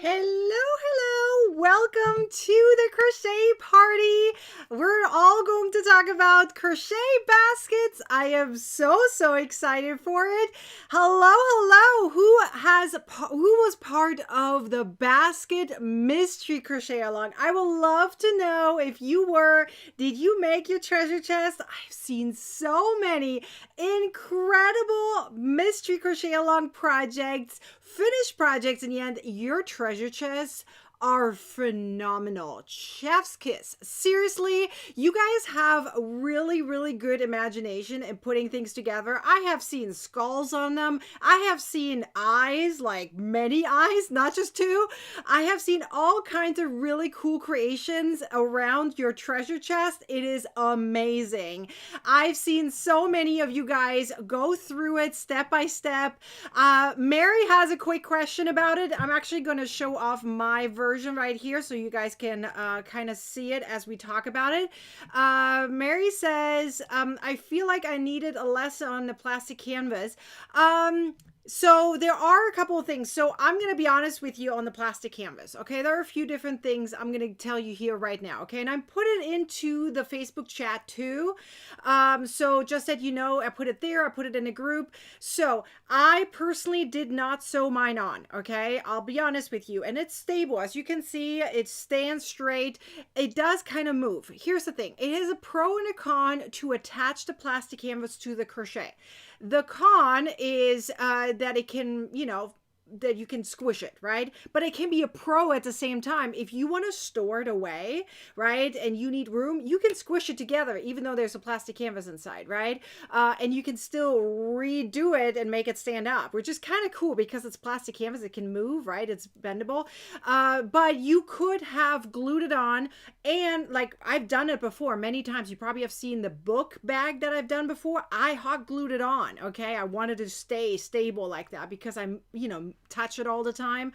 Hello, welcome to the crochet party. We're all going to talk about crochet baskets. I am so excited for it. Hello. Who was part of the basket mystery crochet along? I would love to know if you were. Did you make your treasure chest? I've seen so many incredible mystery crochet along projects, finished projects. In the end, your treasure chests are phenomenal. Chef's kiss. Seriously, you guys have really good imagination in putting things together. I have seen skulls on them. I have seen eyes, like many eyes, not just two. I have seen all kinds of really cool creations around your treasure chest. It is amazing. I've seen so many of you guys go through it step by step. Mary has a quick question about it. I'm actually going to show off my version right here so you guys can kind of see it as we talk about it. Mary says, I feel like I needed a lesson on the plastic canvas. So there are a couple of things. So I'm going to be honest with you on the plastic canvas. Okay. There are a few different things I'm going to tell you here right now. Okay. And I put it into the Facebook chat too. So just that you know, I put it there. I put it in a group. So I personally did not sew mine on. Okay. I'll be honest with you. And it's stable. As you can see, it stands straight. It does kind of move. Here's the thing. It has a pro and a con to attach the plastic canvas to the crochet. The con is that it can, that you can squish it, right? But it can be a pro at the same time. If you want to store it away, right, and you need room, you can squish it together, even though there's a plastic canvas inside, right? And you can still redo it and make it stand up, which is kind of cool because it's plastic canvas. It can move, right? It's bendable. But you could have glued it on, and like I've done it before many times. You probably have seen the book bag that I've done before. I hot glued it on, okay? I wanted to stay stable like that because I'm, touch it all the time.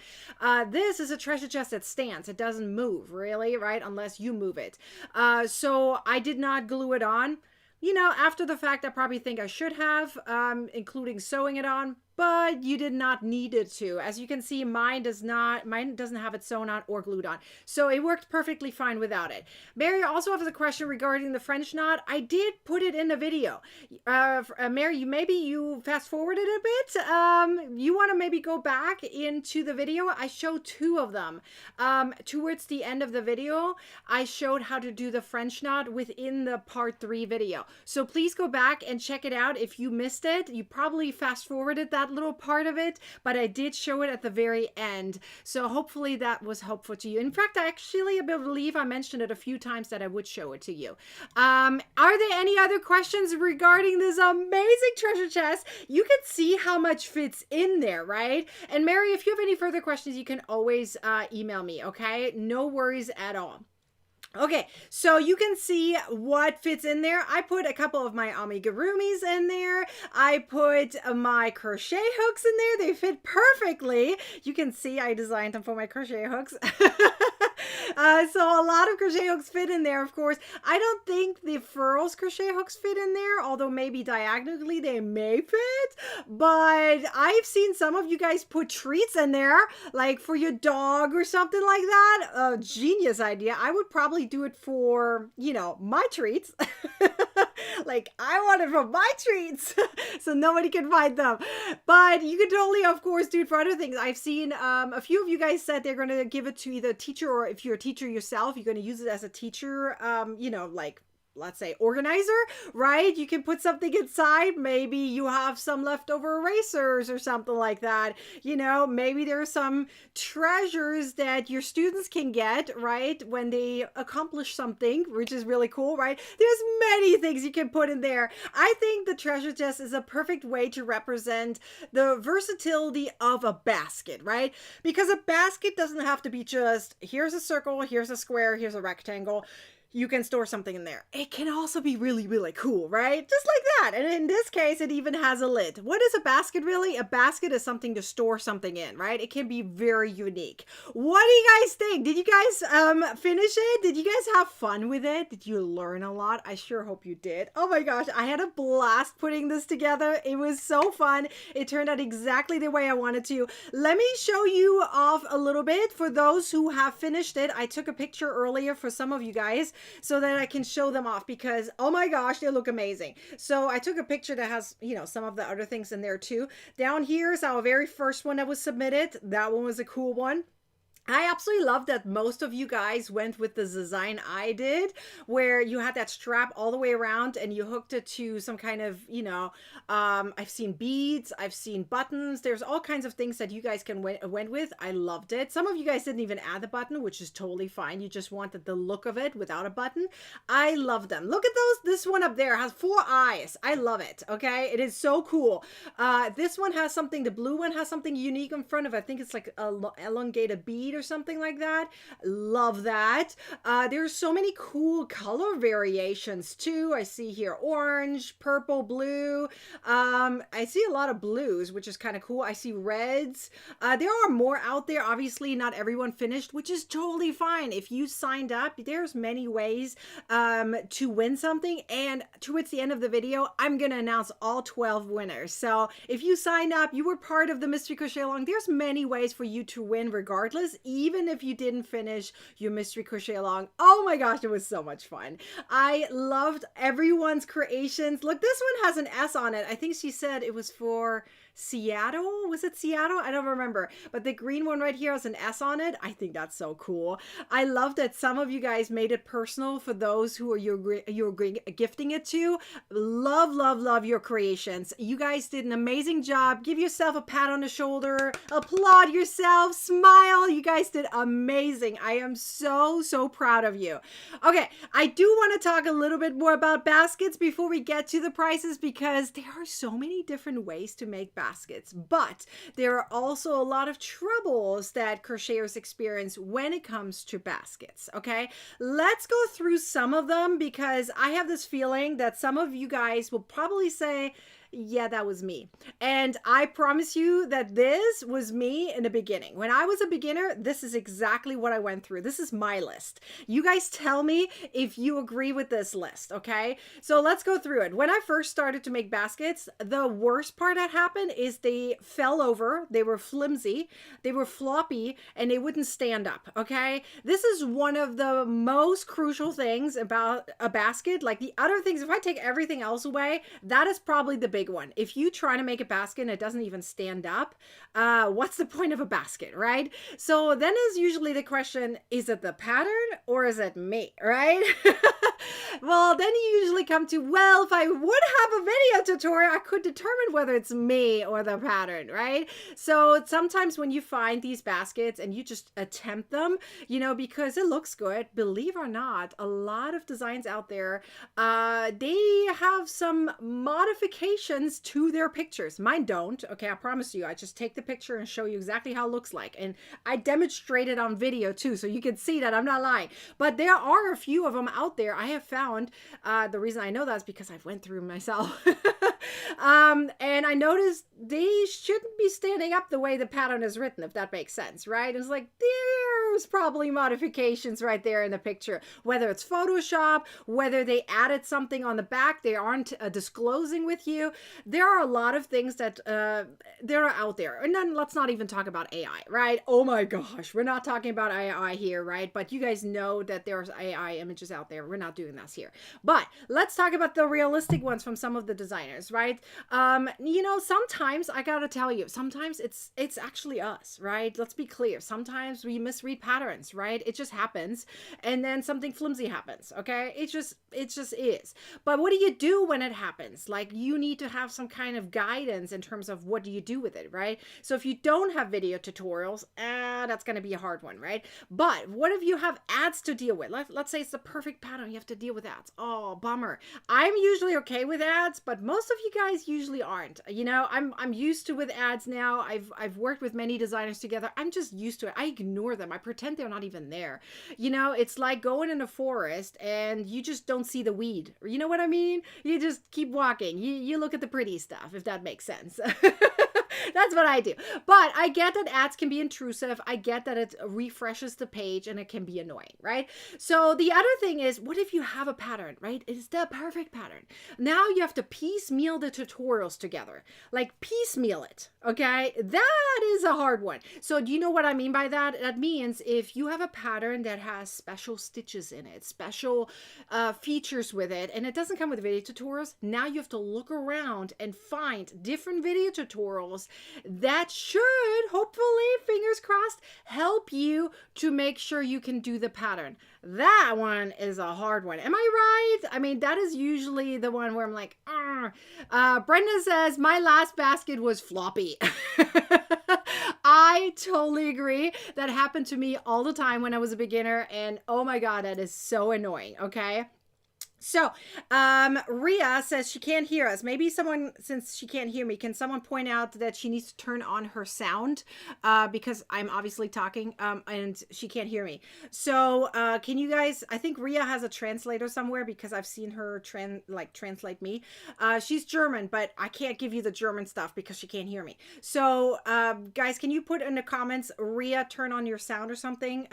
This is a treasure chest that stands. It doesn't move really, right? Unless you move it. So I did not glue it on. After the fact, I probably think I should have, including sewing it on, but you did not need it to. As you can see, mine doesn't have it sewn on or glued on. So it worked perfectly fine without it. Mary also has a question regarding the French knot. I did put it in the video. Mary, maybe you fast forwarded a bit. You want to maybe go back into the video. I showed two of them. Towards the end of the video, I showed how to do the French knot within the part 3 video. So please go back and check it out. If you missed it, you probably fast forwarded that little part of it, but I did show it at the very end. So hopefully that was helpful to you. In fact, I believe I mentioned it a few times that I would show it to you. Are there any other questions regarding this amazing treasure chest? You can see how much fits in there, right? And Mary, if you have any further questions, you can always email me, okay? No worries at all. Okay, so you can see what fits in there. I put a couple of my amigurumis in there. I put my crochet hooks in there. They fit perfectly. You can see I designed them for my crochet hooks. So a lot of crochet hooks fit in there, of course. I don't think the furls crochet hooks fit in there, although maybe diagonally they may fit. But I've seen some of you guys put treats in there, like for your dog or something like that. A genius idea. I would probably do it for, my treats. Like I want it for my treats so nobody can find them. But you could totally, of course, do it for other things. I've seen a few of you guys said they're going to give it to either a teacher, or if you're a teacher yourself, you're going to use it as a teacher, like let's say organizer, right? You can put something inside. Maybe you have some leftover erasers or something like that. Maybe there are some treasures that your students can get, right, when they accomplish something, which is really cool, right? There's many things you can put in there. I think the treasure chest is a perfect way to represent the versatility of a basket, right? Because a basket doesn't have to be just, here's a circle, here's a square, here's a rectangle. you can store something in there. It can also be really, really cool, right? Just like that. And in this case, it even has a lid. What is a basket really? A basket is something to store something in, right? It can be very unique. What do you guys think? Did you guys finish it? Did you guys have fun with it? Did you learn a lot? I sure hope you did. Oh my gosh, I had a blast putting this together. It was so fun. It turned out exactly the way I wanted to. Let me show you off a little bit for those who have finished it. I took a picture earlier for some of you guys so that I can show them off because, oh my gosh, they look amazing. So I took a picture that has, you know, some of the other things in there too. Down here is our very first one that was submitted. That one was a cool one. I absolutely love that most of you guys went with the design I did, where you had that strap all the way around and you hooked it to some kind of, you know, I've seen beads, I've seen buttons. There's all kinds of things that you guys can went with. I loved it. Some of you guys didn't even add the button, which is totally fine. You just wanted the look of it without a button. I love them. Look at those. This one up there has 4 eyes. I love it. Okay. It is so cool. This one has something, the blue one has something unique in front of it. I think it's like a elongated bead or something like that. Love that. There's so many cool color variations too. I see here orange, purple, blue. I see a lot of blues, which is kind of cool. I see reds. There are more out there. Obviously, not everyone finished, which is totally fine. If you signed up, there's many ways to win something. And towards the end of the video, I'm going to announce all 12 winners. So if you signed up, you were part of the Mystery Crochet Along, there's many ways for you to win regardless, even if you didn't finish your Mystery Crochet Along. Oh my gosh, it was so much fun. I loved everyone's creations. Look, this one has an S on it. I think she said it was for Seattle. Was it Seattle? I don't remember. But the green one right here has an S on it. I think that's so cool. I love that some of you guys made it personal for those who are you're gifting it to. Love, love, love your creations. You guys did an amazing job. Give yourself a pat on the shoulder. Applaud yourself. Smile. You guys did amazing. I am so, so proud of you. Okay, I do want to talk a little bit more about baskets before we get to the prices because there are so many different ways to make baskets, but there are also a lot of troubles that crocheters experience when it comes to baskets. Okay, let's go through some of them because I have this feeling that some of you guys will probably say, yeah, that was me. And I promise you that this was me in the beginning. When I was a beginner, this is exactly what I went through. This is my list. You guys tell me if you agree with this list, okay? So let's go through it. When I first started to make baskets, the worst part that happened is they fell over, they were flimsy, they were floppy, and they wouldn't stand up, okay? This is one of the most crucial things about a basket. Like the other things, if I take everything else away, that is probably the big one. If you try to make a basket and it doesn't even stand up, what's the point of a basket, right? So then is usually the question, is it the pattern or is it me, right? Well, then you usually come to, well, if I would have a video tutorial, I could determine whether it's me or the pattern, right? So sometimes when you find these baskets and you just attempt them, you know, because it looks good, believe or not, a lot of designs out there, they have some modifications to their pictures. Mine don't, okay, I promise you. I just take the picture and show you exactly how it looks like. And I demonstrate it on video too, so you can see that I'm not lying. But there are a few of them out there I have found. The reason I know that is because I've went through myself. And I noticed they shouldn't be standing up the way the pattern is written, if that makes sense, right? It's like, there's probably modifications right there in the picture, whether it's Photoshop, whether they added something on the back they aren't disclosing with you. There are a lot of things that they're out there. And then let's not even talk about AI, right? Oh my gosh, we're not talking about AI here, right? But you guys know that there's AI images out there. We're not doing this here. But let's talk about the realistic ones from some of the designers, right? You know, sometimes I gotta tell you, sometimes it's actually us, right? Let's be clear. Sometimes we misread patterns, right? It just happens, and then something flimsy happens. Okay, it just is. But what do you do when it happens? Like, you need to have some kind of guidance in terms of what do you do with it, right? So if you don't have video tutorials, that's going to be a hard one, right? But what if you have ads to deal with? Let's say it's the perfect pattern. You have to deal with ads. Oh, bummer. I'm usually okay with ads, but most of you guys usually aren't. You know, I'm used to with ads now. I've worked with many designers together. I'm just used to it. I ignore them. I pretend they're not even there. You know, it's like going in a forest and you just don't see the weed. You know what I mean? You just keep walking. You look at the pretty stuff, if that makes sense. That's what I do. But I get that ads can be intrusive. I get that it refreshes the page and it can be annoying, right? So the other thing is, what if you have a pattern, right? It's the perfect pattern. Now you have to piecemeal the tutorials together. Like piecemeal it, okay? That is a hard one. So do you know what I mean by that? That means if you have a pattern that has special stitches in it, special features with it, and it doesn't come with video tutorials, now you have to look around and find different video tutorials that should, hopefully, fingers crossed, help you to make sure you can do the pattern. That one is a hard one. Am I right? I mean, that is usually the one where I'm like, Brenda says, my last basket was floppy. I totally agree. That happened to me all the time when I was a beginner. And oh my God, that is so annoying. Okay. So, Ria says she can't hear us. Maybe someone, since she can't hear me, can someone point out that she needs to turn on her sound, because I'm obviously talking, and she can't hear me. So, can you guys, I think Ria has a translator somewhere because I've seen her translate me. She's German, but I can't give you the German stuff because she can't hear me. So, guys, can you put in the comments, Ria, turn on your sound or something?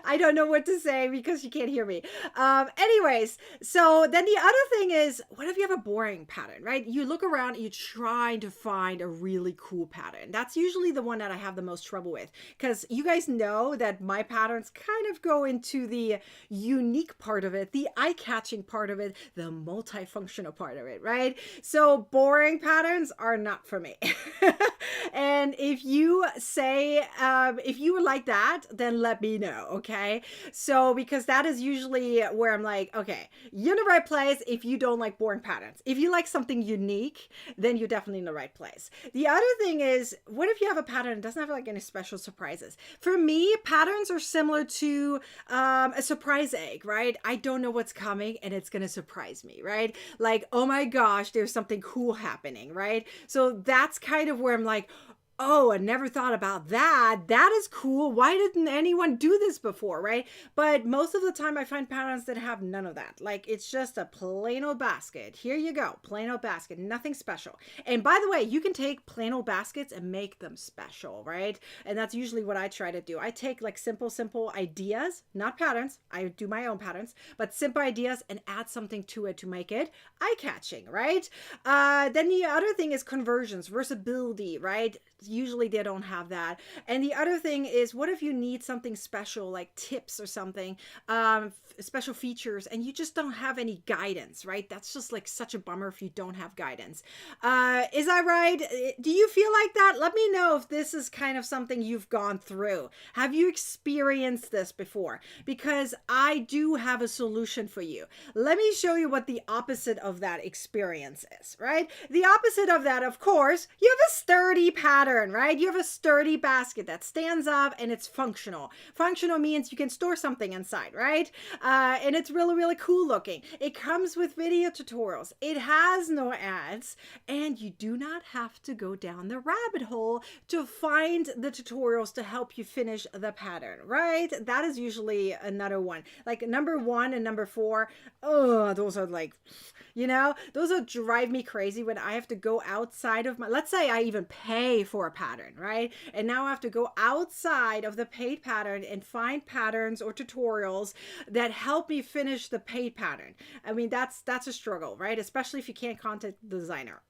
I don't know what to say because you can't hear me. Anyways, so then the other thing is, what if you have a boring pattern, right? You look around and you're trying to find a really cool pattern. That's usually the one that I have the most trouble with, because you guys know that my patterns kind of go into the unique part of it, the eye-catching part of it, the multifunctional part of it, right? So boring patterns are not for me. And if you say, if you would like that, then let me know, okay? So, because that is usually where I'm like, okay, you're in the right place if you don't like boring patterns. If you like something unique, then you're definitely in the right place. The other thing is, what if you have a pattern that doesn't have like any special surprises? For me, patterns are similar to a surprise egg, right? I don't know what's coming and it's going to surprise me, right? Like, oh my gosh, there's something cool happening, right? So that's kind of where I'm like, oh, I never thought about that. That is cool. Why didn't anyone do this before, right? But most of the time I find patterns that have none of that. Like, it's just a plain old basket. Here you go. Plain old basket. Nothing special. And by the way, you can take plain old baskets and make them special, right? And that's usually what I try to do. I take like simple ideas, not patterns. I do my own patterns, but simple ideas and add something to it to make it eye-catching, right? Then the other thing is conversions, versatility, right? Usually they don't have that. And the other thing is, what if you need something special, like tips or something, special features, and you just don't have any guidance, right? That's just like such a bummer if you don't have guidance. Is that right? Do you feel like that? Let me know if this is kind of something you've gone through. Have you experienced this before? Because I do have a solution for you. Let me show you what the opposite of that experience is, right? The opposite of that, of course, you have a sturdy pattern, right? You have a sturdy basket that stands up and it's functional. Functional means you can store something inside, right? And it's really, really cool looking. It comes with video tutorials. It has no ads, and you do not have to go down the rabbit hole to find the tutorials to help you finish the pattern, right? That is usually another one. Like number 1 and number 4, oh, those are like, you know, those will drive me crazy when I have to go outside of my, let's say I even pay for a pattern, right? And now I have to go outside of the paid pattern and find patterns or tutorials that help me finish the paid pattern. I mean, that's a struggle, right? Especially if you can't contact the designer.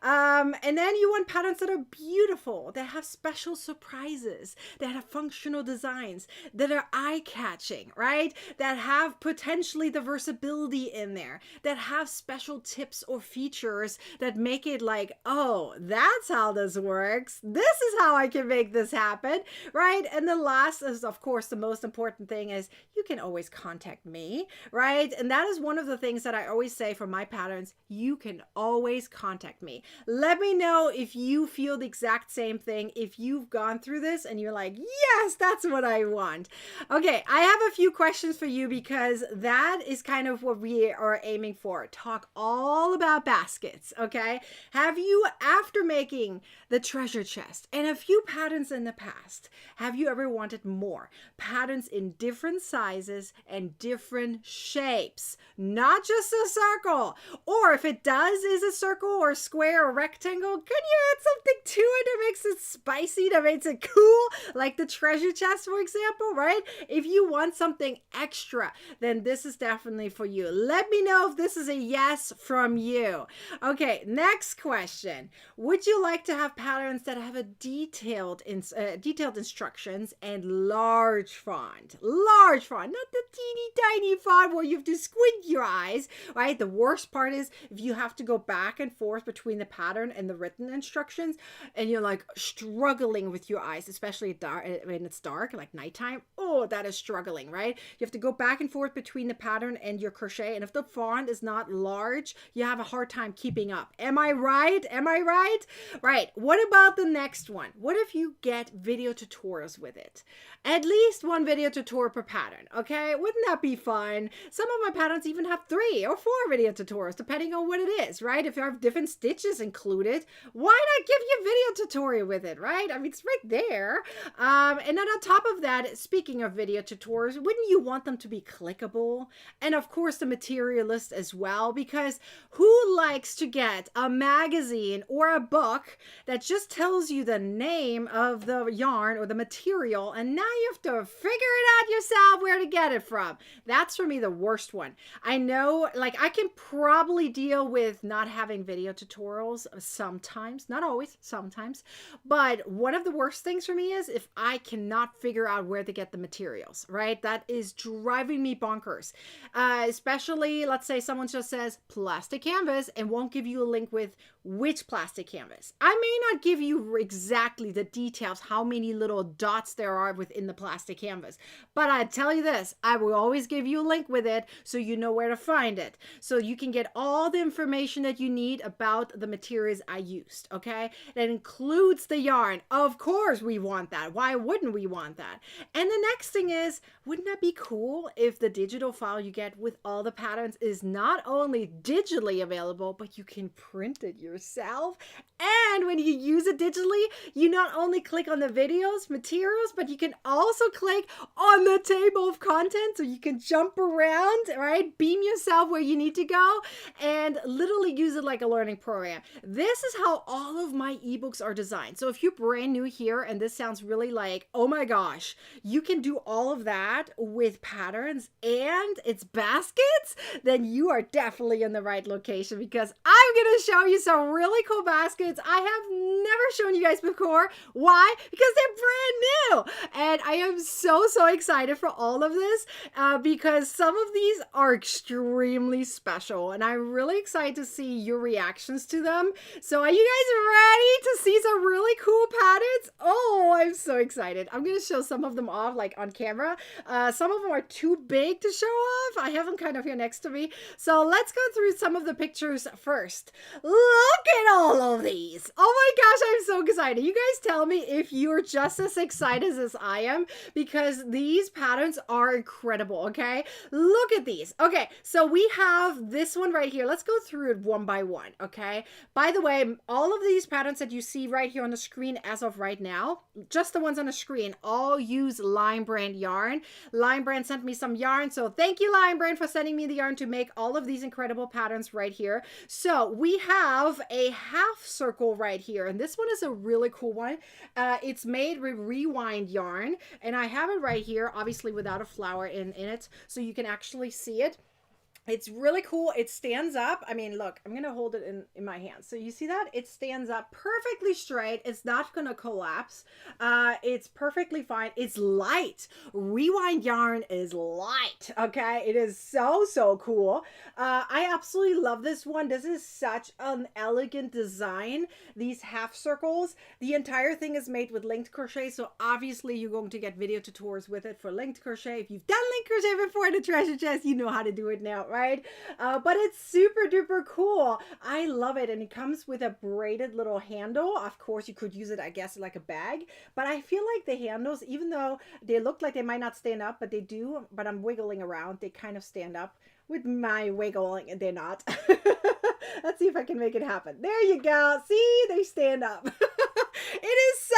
And then you want patterns that are beautiful, that have special surprises, that have functional designs, that are eye-catching, right? That have potentially the versatility in there, that have special tips or features that make it like, oh, that's how this works. works. This is how I can make this happen, right? And the last is, of course, the most important thing is you can always contact me, right? And that is one of the things that I always say for my patterns. You can always contact me. Let me know if you feel the exact same thing, if you've gone through this and you're like, yes, that's what I want. Okay, I have a few questions for you because that is kind of what we are aiming for. Talk all about baskets, okay? Have you, after making the treasure chest and a few patterns in the past, have you ever wanted more? Patterns in different sizes and different shapes, not just a circle. Or if it does is a circle or square or rectangle, can you add something to it that makes it spicy, that makes it cool? Like the treasure chest, for example, right? If you want something extra, then this is definitely for you. Let me know if this is a yes from you. Okay, next question. Would you like to have patterns that have a detailed instructions and large font? Large font, not the teeny tiny font where you have to squint your eyes, right? The worst part is if you have to go back and forth between the pattern and the written instructions and you're like struggling with your eyes, especially when it's dark, like nighttime. Oh, that is struggling, right? You have to go back and forth between the pattern and your crochet. And if the font is not large, you have a hard time keeping up. Am I right? Am I right? Right. What about the next one? What if you get video tutorials with it? At least one video tutorial per pattern, okay? Wouldn't that be fun? Some of my patterns even have 3 or 4 video tutorials, depending on what it is, right? If you have different stitches included, why not give you a video tutorial with it, right? I mean, it's right there. And then on top of that, speaking of video tutorials, wouldn't you want them to be clickable? And of course, the materialist as well, because who likes to get a magazine or a book that just tells you the name of the yarn or the material, and now you have to figure it out yourself where to get it from? That's for me the worst one. I know, like, I can probably deal with not having video tutorials sometimes, not always, sometimes, but one of the worst things for me is if I cannot figure out where to get the materials, right? That is driving me bonkers. Especially, let's say someone just says plastic canvas and won't give you a link with which plastic canvas. I may not give you exactly the details, how many little dots there are within the plastic canvas, but I tell you this, I will always give you a link with it so you know where to find it. So you can get all the information that you need about the materials I used, okay? That includes the yarn. Of course we want that. Why wouldn't we want that? And the next thing is, wouldn't that be cool if the digital file you get with all the patterns is not only digitally available, but you can print it yourself? And when you use it digitally, you not only click on the videos, materials, but you can also click on the table of content so you can jump around, right? Beam yourself where you need to go and literally use it like a learning program. This is how all of my ebooks are designed. So if you're brand new here and this sounds really like, oh my gosh, you can do all of that with patterns and it's baskets, then you are definitely in the right location because I'm going to show you some really cool baskets I have never shown you guys before. Why? Because they're brand new. And I am so excited for all of this because some of these are extremely special and I'm really excited to see your reactions to them. So are you guys ready to see some really cool patterns? Oh, I'm so excited. I'm going to show some of them off like on camera. Some of them are too big to show off. I have them kind of here next to me. So let's go through some of the pictures first. Look at all of these. Oh my gosh, I'm so excited. You guys tell me if you're just as excited as I am because these patterns are incredible, okay? Look at these. Okay, so we have this one right here. Let's go through it one by one, okay? By the way, all of these patterns that you see right here on the screen as of right now, just the ones on the screen, all use Lime Brand yarn. Lime Brand sent me some yarn, so thank you, Lime Brand, for sending me the yarn to make all of these incredible patterns right here. So we have a half circle right here, and this one is a really cool one. It's made with rewind yarn, and I have it right here, obviously without a flower in it, so you can actually see it. It's really cool. It stands up. I mean, look, I'm going to hold it in my hand. So you see that? It stands up perfectly straight. It's not going to collapse. It's perfectly fine. It's light. Rewind yarn is light. Okay. It is so, so cool. I absolutely love this one. This is such an elegant design. These half circles. The entire thing is made with linked crochet. So obviously you're going to get video tutorials with it for linked crochet. If you've done linked crochet before in the treasure chest, you know how to do it now, right? But it's super duper cool. I love it. And it comes with a braided little handle. Of course, you could use it, I guess, like a bag. But I feel like the handles, even though they look like they might not stand up, but they do, but I'm wiggling around, they kind of stand up. With my wiggling, they're not. Let's see if I can make it happen. There you go. See, they stand up. It is so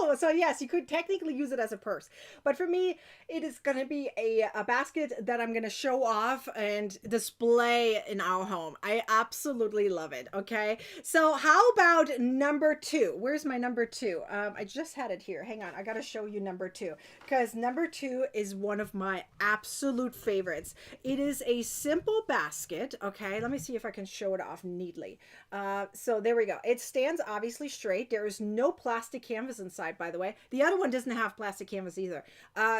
cool. So yes, you could technically use it as a purse, but for me, it is going to be a basket that I'm going to show off and display in our home. I absolutely love it. Okay. So how about number 2? Where's my number 2? I just had it here. Hang on. I got to show you number 2 because number 2 is one of my absolute favorites. It is a simple basket. Okay. Let me see if I can show it off neatly. So there we go. It stands obviously straight. There is no plastic canvas inside, by the way. The other one doesn't have plastic canvas either.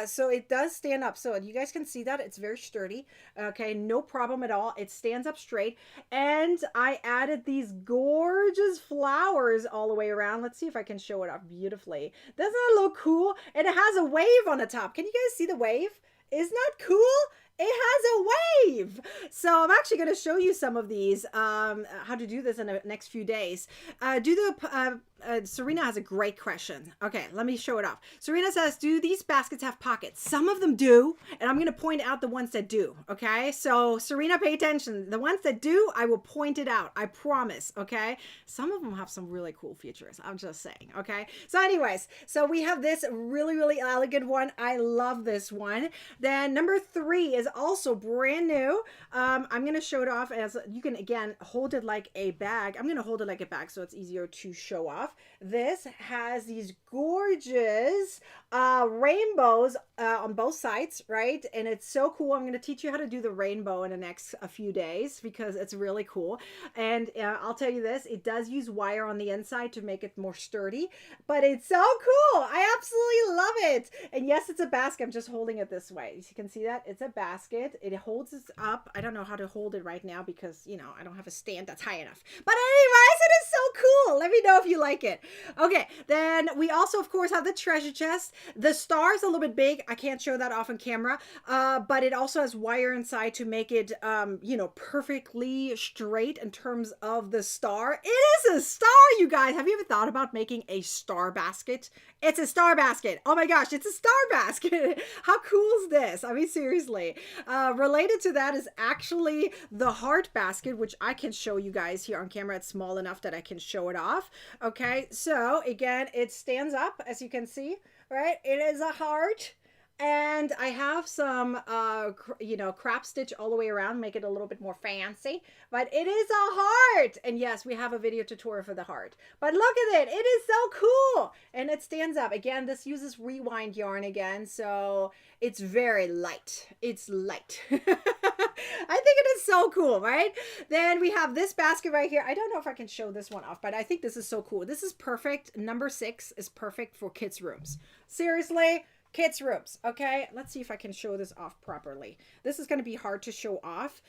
So it does stand up. So you guys can see that it's very sturdy. Okay, no problem at all. It stands up straight. And I added these gorgeous flowers all the way around. Let's see if I can show it off beautifully. Doesn't that look cool? And it has a wave on the top. Can you guys see the wave? Isn't that cool? It has a wave. So I'm actually going to show you some of these, how to do this in the next few days. Serena has a great question. Okay, let me show it off. Serena says, do these baskets have pockets? Some of them do, and I'm going to point out the ones that do, okay? So Serena, pay attention. The ones that do, I will point it out. I promise, okay? Some of them have some really cool features. I'm just saying, okay? So anyways, so we have this really, really elegant one. I love this one. Then number 3 is also brand new. I'm going to show it off as, you can, again, hold it like a bag. I'm going to hold it like a bag so it's easier to show off. This has these gorgeous rainbows on both sides, right? And it's so cool. I'm going to teach you how to do the rainbow in the next few days because it's really cool. And I'll tell you this, it does use wire on the inside to make it more sturdy, but it's so cool. I absolutely love it. And yes, it's a basket. I'm just holding it this way. You can see that it's a basket. It holds it up. I don't know how to hold it right now because, you know, I don't have a stand that's high enough. But anyways, it is so cool. Let me know if you like it. Okay, then we also, of course, have the treasure chest. The star is a little bit big. I can't show that off on camera, but it also has wire inside to make it, you know, perfectly straight in terms of the star. It is a star, you guys. Have you ever thought about making a star basket? It's a star basket. Oh my gosh, it's a star basket. How cool is this? I mean, seriously. Related to that is actually the heart basket, which I can show you guys here on camera. It's small enough that I can show it off. Okay, so again, it stands up, as you can see, right? It is a heart. And I have some, you know, crap stitch all the way around, make it a little bit more fancy. But it is a heart. And yes, we have a video tutorial for the heart. But look at it. It is so cool. And it stands up. Again, this uses rewind yarn again. So it's very light. It's light. I think it is so cool, right? Then we have this basket right here. I don't know if I can show this one off, but I think this is so cool. This is perfect. Number 6 is perfect for kids' rooms. Seriously. Kids' rooms, okay? Let's see if I can show this off properly. This is going to be hard to show off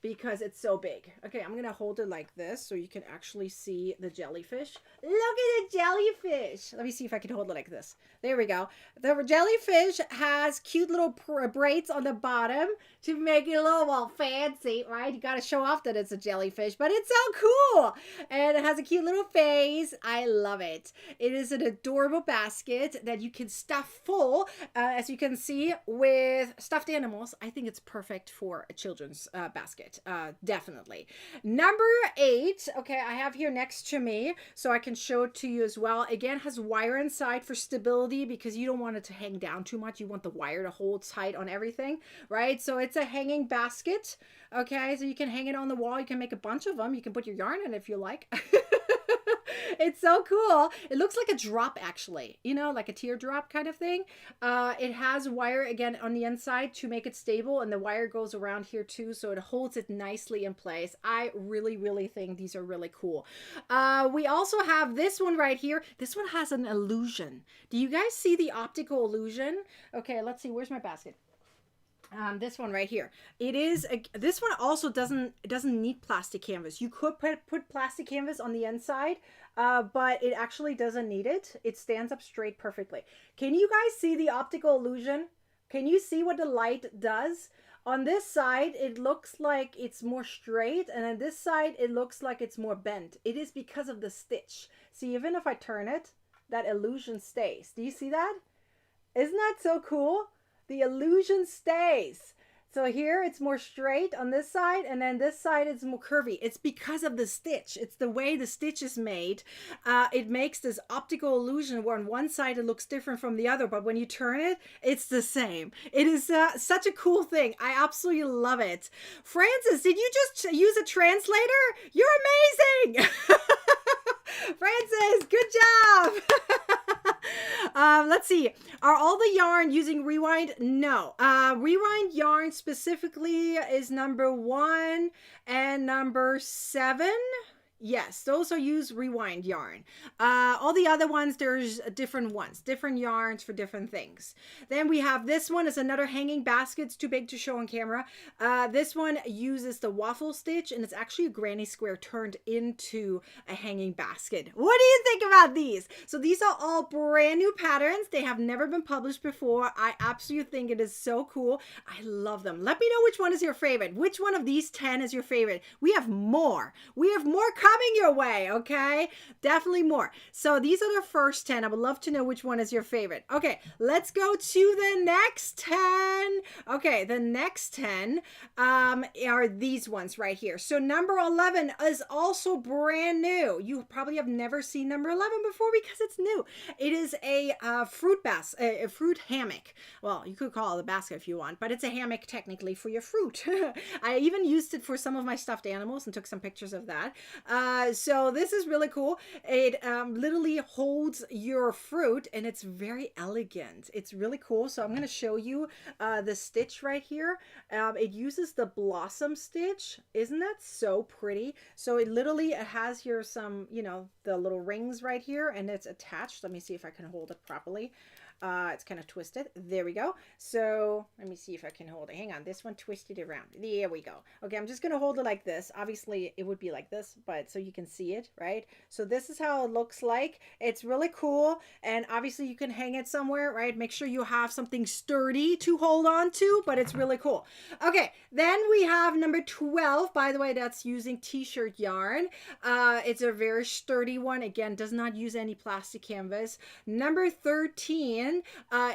because it's so big. Okay, I'm going to hold it like this so you can actually see the jellyfish. Look at the jellyfish. Let me see if I can hold it like this. There we go. The jellyfish has cute little braids on the bottom to make it a little more fancy, right? You got to show off that it's a jellyfish, but it's so cool. And it has a cute little face. I love it. It is an adorable basket that you can stuff full, as you can see, with stuffed animals. I think it's perfect for a children's basket, definitely. Number 8, okay, I have here next to me so I can show it to you as well. Again, has wire inside for stability because you don't want it to hang down too much. You want the wire to hold tight on everything, right? So it's a hanging basket, okay? So you can hang it on the wall. You can make a bunch of them. You can put your yarn in if you like. It's so cool. It looks like a drop, actually, you know, like a teardrop kind of thing. It has wire again on the inside to make it stable, and the wire goes around here too, so it holds it nicely in place. I really, really think these are really cool. We also have this one right here. This one has an illusion. Do you guys see the optical illusion? Okay, let's see. Where's my basket? This one right here. It is this one also doesn't need plastic canvas. You could put plastic canvas on the inside, but it actually doesn't need it. It stands up straight perfectly. Can you guys see the optical illusion? Can you see what the light does? On this side, it looks like it's more straight, and on this side, it looks like it's more bent. It is because of the stitch. See, even if I turn it, that illusion stays. Do you see that? Isn't that so cool? The illusion stays. So here it's more straight on this side, and then this side is more curvy. It's because of the stitch. It's the way the stitch is made. It makes this optical illusion where on one side it looks different from the other, but when you turn it, it's the same. It is such a cool thing. I absolutely love it. Francis, did you just use a translator? You're amazing! Francis, good job! Let's see. Are all the yarn using rewind? No. Rewind yarn specifically is number 1 and number 7. Yes, those are use rewind yarn. All the other ones, there's different ones, different yarns for different things. Then we have this one is another hanging basket. It's too big to show on camera. This one uses the waffle stitch, and it's actually a granny square turned into a hanging basket. What do you think about these? So these are all brand new patterns. They have never been published before. I absolutely think it is so cool. I love them. Let me know which one is your favorite. Which one of these 10 is your favorite? We have more. We have more coming your way, okay? Definitely more. So these are the first 10. I would love to know which one is your favorite. Okay, let's go to the next 10. Okay, the next 10 are these ones right here. So number 11 is also brand new. You probably have never seen number 11 before because it's new. It is a fruit hammock. Well, you could call it a basket if you want, but it's a hammock technically for your fruit. I even used it for some of my stuffed animals and took some pictures of that. So this is really cool. It literally holds your fruit, and it's very elegant. It's really cool. So I'm going to show you the stitch right here. It uses the blossom stitch. Isn't that so pretty? So it literally has here some, you know, the little rings right here, and it's attached. Let me see if I can hold it properly. It's kind of twisted. There we go. So let me see if I can hold it. Hang on. This one twisted around. There we go. Okay, I'm just going to hold it like this. Obviously, it would be like this, but so you can see it, right? So this is how it looks like. It's really cool. And obviously, you can hang it somewhere, right? Make sure you have something sturdy to hold on to, but it's really cool. Okay, then we have number 12. By the way, that's using t-shirt yarn. It's a very sturdy one. Again, does not use any plastic canvas. Number 13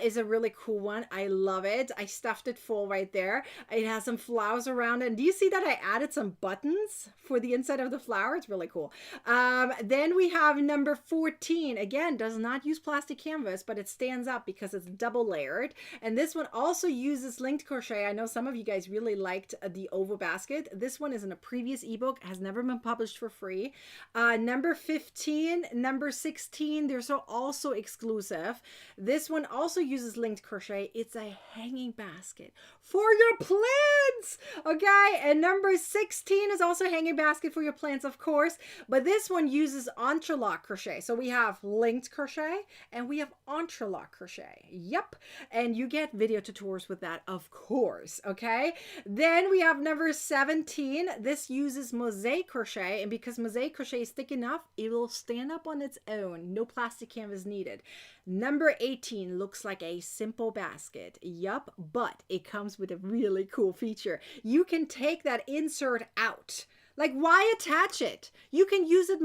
is a really cool one. I love it. I stuffed it full right there. It has some flowers around it. And do you see that I added some buttons for the inside of the flower? It's really cool. Then we have number 14. Again, does not use plastic canvas, but it stands up because it's double layered. And this one also uses linked crochet. I know some of you guys really liked the oval basket. This one is in a previous ebook, has never been published for free. Number 15, number 16, they're also exclusive. This one also uses linked crochet. It's a hanging basket for your plants. Okay, and number 16 is also a hanging basket for your plants, of course, but this one uses entrelac crochet. So we have linked crochet and we have entrelac crochet. Yep, and you get video tutorials with that, of course. Okay, then we have number 17. This uses mosaic crochet, and because mosaic crochet is thick enough, it will stand up on its own. No plastic canvas needed. Number 18 looks like a simple basket. Yup, but it comes with a really cool feature. You can take that insert out. Like, why attach it? You can use it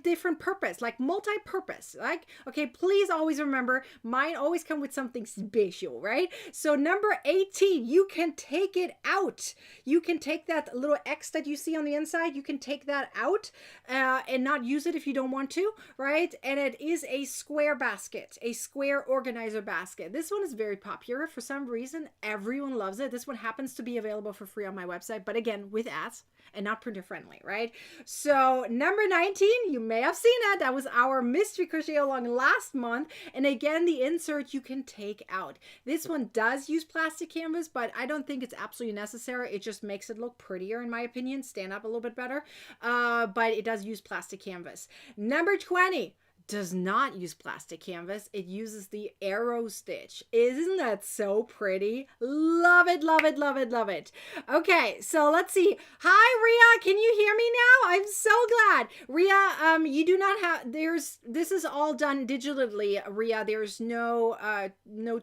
different purpose, like multi-purpose. Like, okay, please always remember, mine always come with something special, right? So number 18, you can take it out. You can take that little X that you see on the inside, you can take that out and not use it if you don't want to, right? And it is a square basket, a square organizer basket. This one is very popular. For some reason, everyone loves it. This one happens to be available for free on my website, but again, with ads. and not printer friendly, right? So number 19, you may have seen it. That was our mystery crochet along last month. And again, the insert you can take out. This one does use plastic canvas, but I don't think it's absolutely necessary. It just makes it look prettier, in my opinion, stand up a little bit better. But it does use plastic canvas. Number 20 does not use plastic canvas. It uses the arrow stitch. Isn't that so pretty? Love it, love it, love it, love it. Okay, so let's see. Hi, Ria. Can you hear me now? I'm so glad. Ria, you do not have, this is all done digitally, Ria. There's no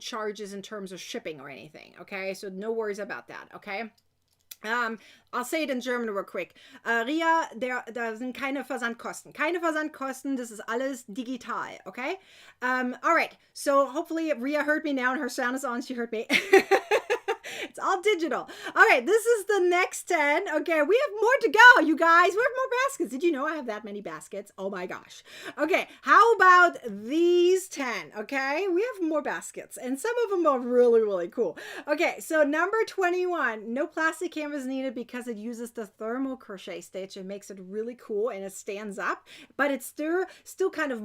charges in terms of shipping or anything, okay? So no worries about that, okay? I'll say it in German real quick. Ria, da sind keine Versandkosten. Keine Versandkosten, das ist alles digital, okay? All right, so hopefully Ria heard me now and her sound is on. She heard me. It's all digital. Okay, this is the next 10. Okay, we have more to go, you guys. We have more baskets. Did you know I have that many baskets? Oh my gosh. Okay, how about these 10? Okay, we have more baskets, and some of them are really, really cool. Okay, so number 21, no plastic canvas needed because it uses the thermal crochet stitch. It makes it really cool, and it stands up, but it's still kind of,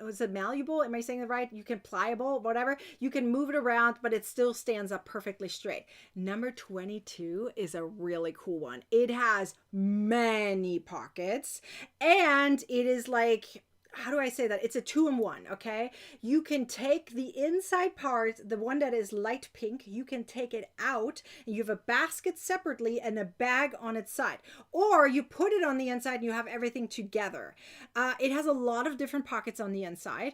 was it malleable? Am I saying it right? You can pliable, whatever. You can move it around, but it still stands up perfectly straight. Number 22 is a really cool one. It has many pockets, and it is like, how do I say that? It's a 2-in-1, okay? You can take the inside part, the one that is light pink, you can take it out, and you have a basket separately and a bag on its side. Or you put it on the inside and you have everything together. It has a lot of different pockets on the inside,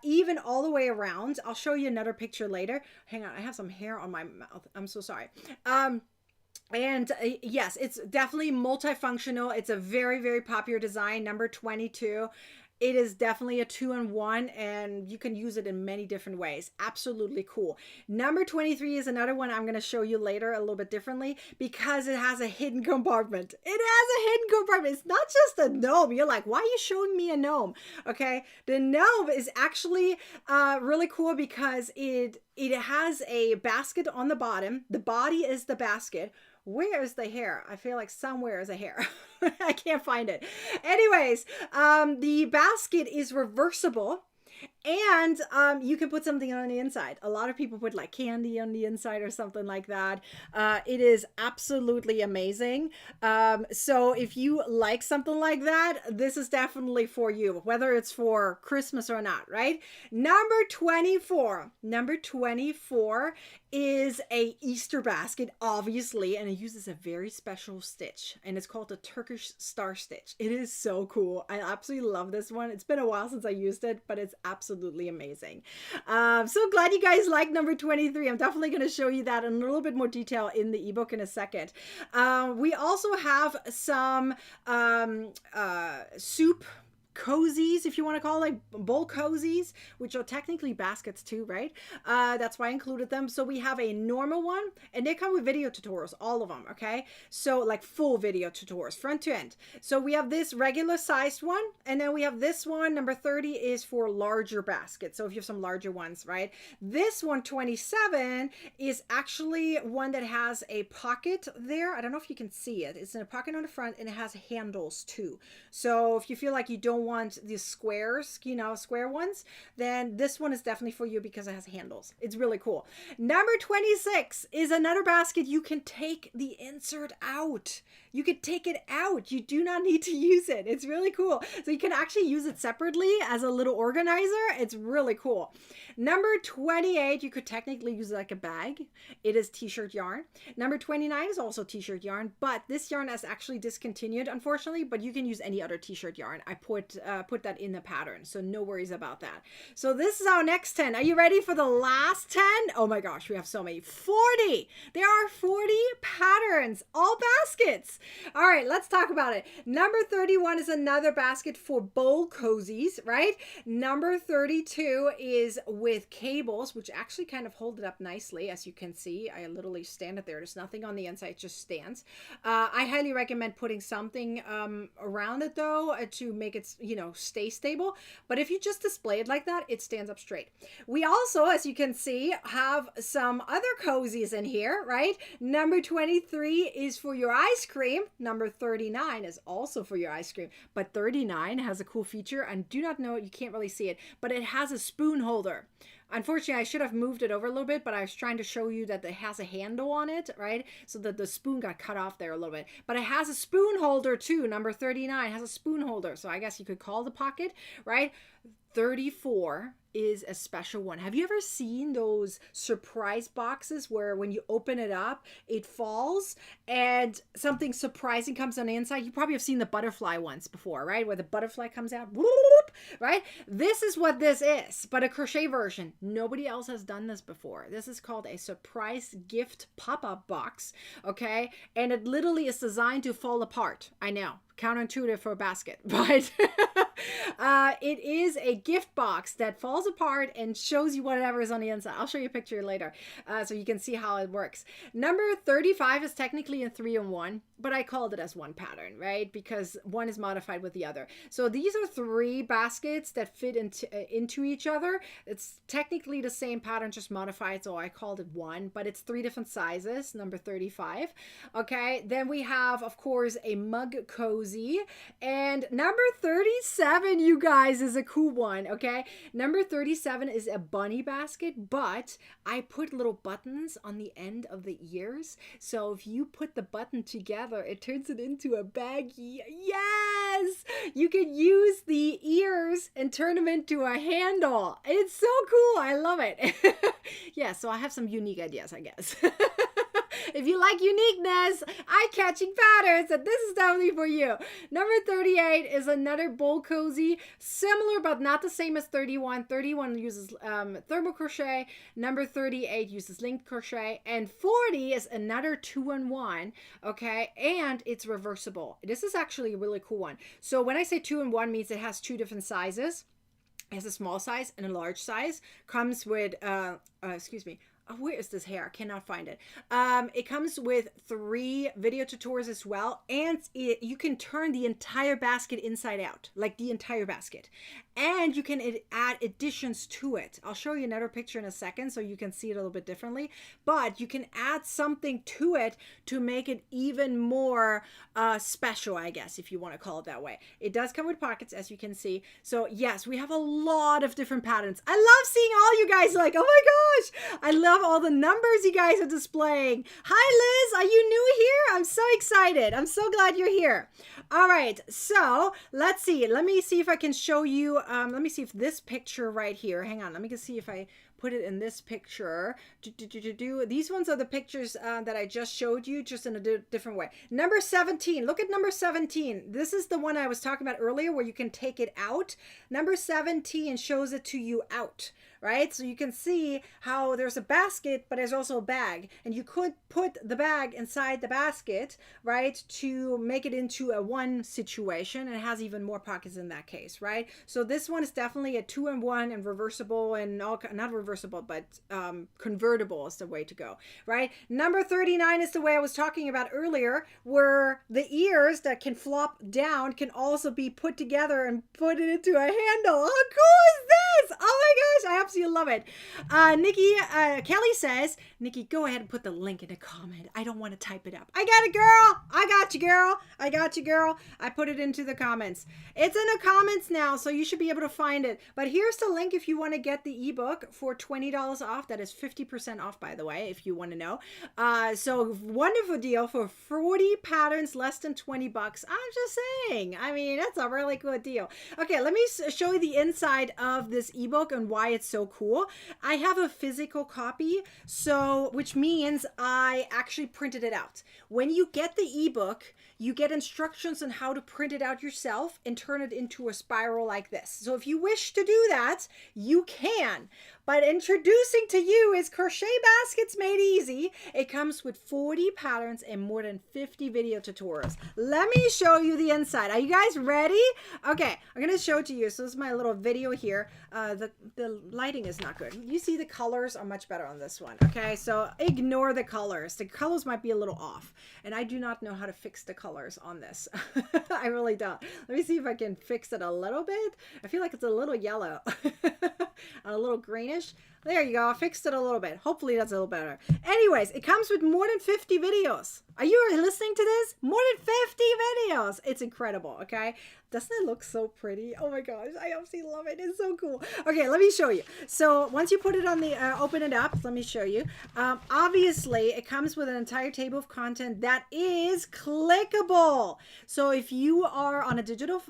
even all the way around. I'll show you another picture later. Hang on, I have some hair on my mouth. I'm so sorry. And yes, it's definitely multifunctional. It's a very, very popular design, number 22. It is definitely a 2-in-1, and you can use it in many different ways. Absolutely cool. Number 23 is another one I'm going to show you later a little bit differently because it has a hidden compartment. It has a hidden compartment. It's not just a gnome. You're like, why are you showing me a gnome? Okay. The gnome is actually really cool because it has a basket on the bottom. The body is the basket. Where is the hair? I feel like somewhere is a hair. I can't find it. Anyways, the basket is reversible, and you can put something on the inside. A lot of people put like candy on the inside or something like that. It is absolutely amazing. So if you like something like that, this is definitely for you, whether it's for Christmas or not, right? Number 24. Number 24 is a Easter basket, obviously, and it uses a very special stitch, and it's called the Turkish star stitch. It is so cool. I absolutely love this one. It's been a while since I used it, but it's absolutely amazing. So glad you guys like number 23. I'm definitely going to show you that in a little bit more detail in the ebook in a second. We also have some soup cozies, if you want to call it, like bowl cozies, which are technically baskets too, right? That's why I included them. So we have a normal one, and they come with video tutorials, all of them, okay? So like full video tutorials, front to end. So we have this regular sized one, and then we have this one, number 30, is for larger baskets. So if you have some larger ones, right? This one, 27, is actually one that has a pocket there. I don't know if you can see it. It's in a pocket on the front, and it has handles too. So if you feel like you don't want these squares, you know, square ones, then this one is definitely for you because it has handles. It's really cool. Number 26 is another basket. You can take the insert out. You can take it out. You do not need to use it. It's really cool. So you can actually use it separately as a little organizer. It's really cool. Number 28, you could technically use it like a bag. It is t-shirt yarn. Number 29 is also t-shirt yarn, but this yarn is actually discontinued, unfortunately, but you can use any other t-shirt yarn. I put that in the pattern, so no worries about that. So this is our next 10. Are you ready for the last 10? Oh my gosh, we have so many. 40! There are 40 patterns, all baskets. All right, let's talk about it. Number 31 is another basket for bowl cozies, right? Number 32 is with cables, which actually kind of hold it up nicely. As you can see, I literally stand it there. There's nothing on the inside, it just stands. I highly recommend putting something around it though to make it you know, stay stable. But if you just display it like that, it stands up straight. We also, as you can see, have some other cozies in here, right? Number 23 is for your ice cream. Number 39 is also for your ice cream. But 39 has a cool feature, and do not know it, you can't really see it, but it has a spoon holder. Unfortunately, I should have moved it over a little bit, but I was trying to show you that it has a handle on it, right? So that the spoon got cut off there a little bit. But it has a spoon holder too. Number 39 has a spoon holder. So I guess you could call the pocket, right? 34 is a special one. Have you ever seen those surprise boxes where when you open it up, it falls and something surprising comes on the inside? You probably have seen the butterfly ones before, right? Where the butterfly comes out, right? This is what this is, but a crochet version. Nobody else has done this before. This is called a surprise gift pop-up box, okay? And it literally is designed to fall apart. I know, counterintuitive for a basket, but it is a gift box that falls apart and shows you whatever is on the inside. I'll show you a picture later so you can see how it works. Number 35 is technically a 3-in-1, but I called it as one pattern, right? Because one is modified with the other. So these are 3 baskets that fit into each other. It's technically the same pattern, just modified, so I called it one, but it's 3 different sizes, number 35. Okay, then we have, of course, a mug cozy, and number 37, you guys, is a cool one. Okay, number 37 is a bunny basket, but I put little buttons on the end of the ears, so if you put the button together, it turns it into a baggie. Yes, you can use the ears and turn them into a handle. It's so cool. I love it. Yeah, so I have some unique ideas, I guess. If you like uniqueness, eye-catching patterns, and this is definitely for you. Number 38 is another bowl cozy, similar but not the same as 31. 31 uses thermal crochet. Number 38 uses linked crochet, and 40 is another 2-in-1. Okay, and it's reversible. This is actually a really cool one. So when I say 2-in-1, means it has 2 different sizes. It has a small size and a large size. Comes with excuse me. Oh, where is this hair? I cannot find it. It comes with 3 video tutorials as well, and you can turn the entire basket inside out, like the entire basket. And you can add additions to it. I'll show you another picture in a second so you can see it a little bit differently. But you can add something to it to make it even more special, I guess, if you want to call it that way. It does come with pockets, as you can see. So yes, we have a lot of different patterns. I love seeing all you guys like, oh my gosh, I love all the numbers you guys are displaying. Hi Liz, are you new here? I'm so excited. I'm so glad you're here. All right, so let's see. Let me see if I can show you. Let me see if this picture right here. Hang on. Let me just see if I put it in this picture. These ones are the pictures that I just showed you, just in a different way. Number 17. Look at number 17. This is the one I was talking about earlier where you can take it out. Number 17 shows it to you out. Right? So you can see how there's a basket, but there's also a bag. And you could put the bag inside the basket, right, to make it into a one situation. And it has even more pockets in that case, right? So this one is definitely a 2-in-1 and reversible, and all, not reversible, but convertible is the way to go, right? Number 39 is the way I was talking about earlier, where the ears that can flop down can also be put together and put it into a handle. How cool is this? Oh my gosh, I absolutely love it. Kelly says, Nikki, go ahead and put the link in the comment. I don't want to type it up. I got it, girl. I got you, girl. I got you, girl. I put it into the comments. It's in the comments now, so you should be able to find it. But here's the link if you want to get the ebook for $20 off. That is 50% off, by the way, if you want to know. So wonderful deal for 40 patterns, less than 20 bucks. I'm just saying. I mean, that's a really good deal. Okay, let me show you the inside of this ebook and why it's so cool. I have a physical copy, so which means I actually printed it out. When you get the ebook, you get instructions on how to print it out yourself and turn it into a spiral like this. So if you wish to do that, you can. But introducing to you is Crochet Baskets Made Easy. It comes with 40 patterns and more than 50 video tutorials. Let me show you the inside. Are you guys ready? Okay, I'm gonna show it to you. So this is my little video here. The lighting is not good. You see the colors are much better on this one. Okay, so ignore the colors. The colors might be a little off. And I do not know how to fix the colors on this. I really don't. Let me see if I can fix it a little bit. I feel like it's a little yellow. A little greenish. There you go. I fixed it a little bit. Hopefully that's a little better. Anyways, it comes with more than 50 videos. Are you listening to this? More than 50 videos. It's incredible, okay? Doesn't it look so pretty? Oh my gosh, I absolutely love it. It's so cool. Okay, let me show you. So once you put it on the, open it up, let me show you. Obviously, it comes with an entire table of content that is clickable. So if you are on a digital,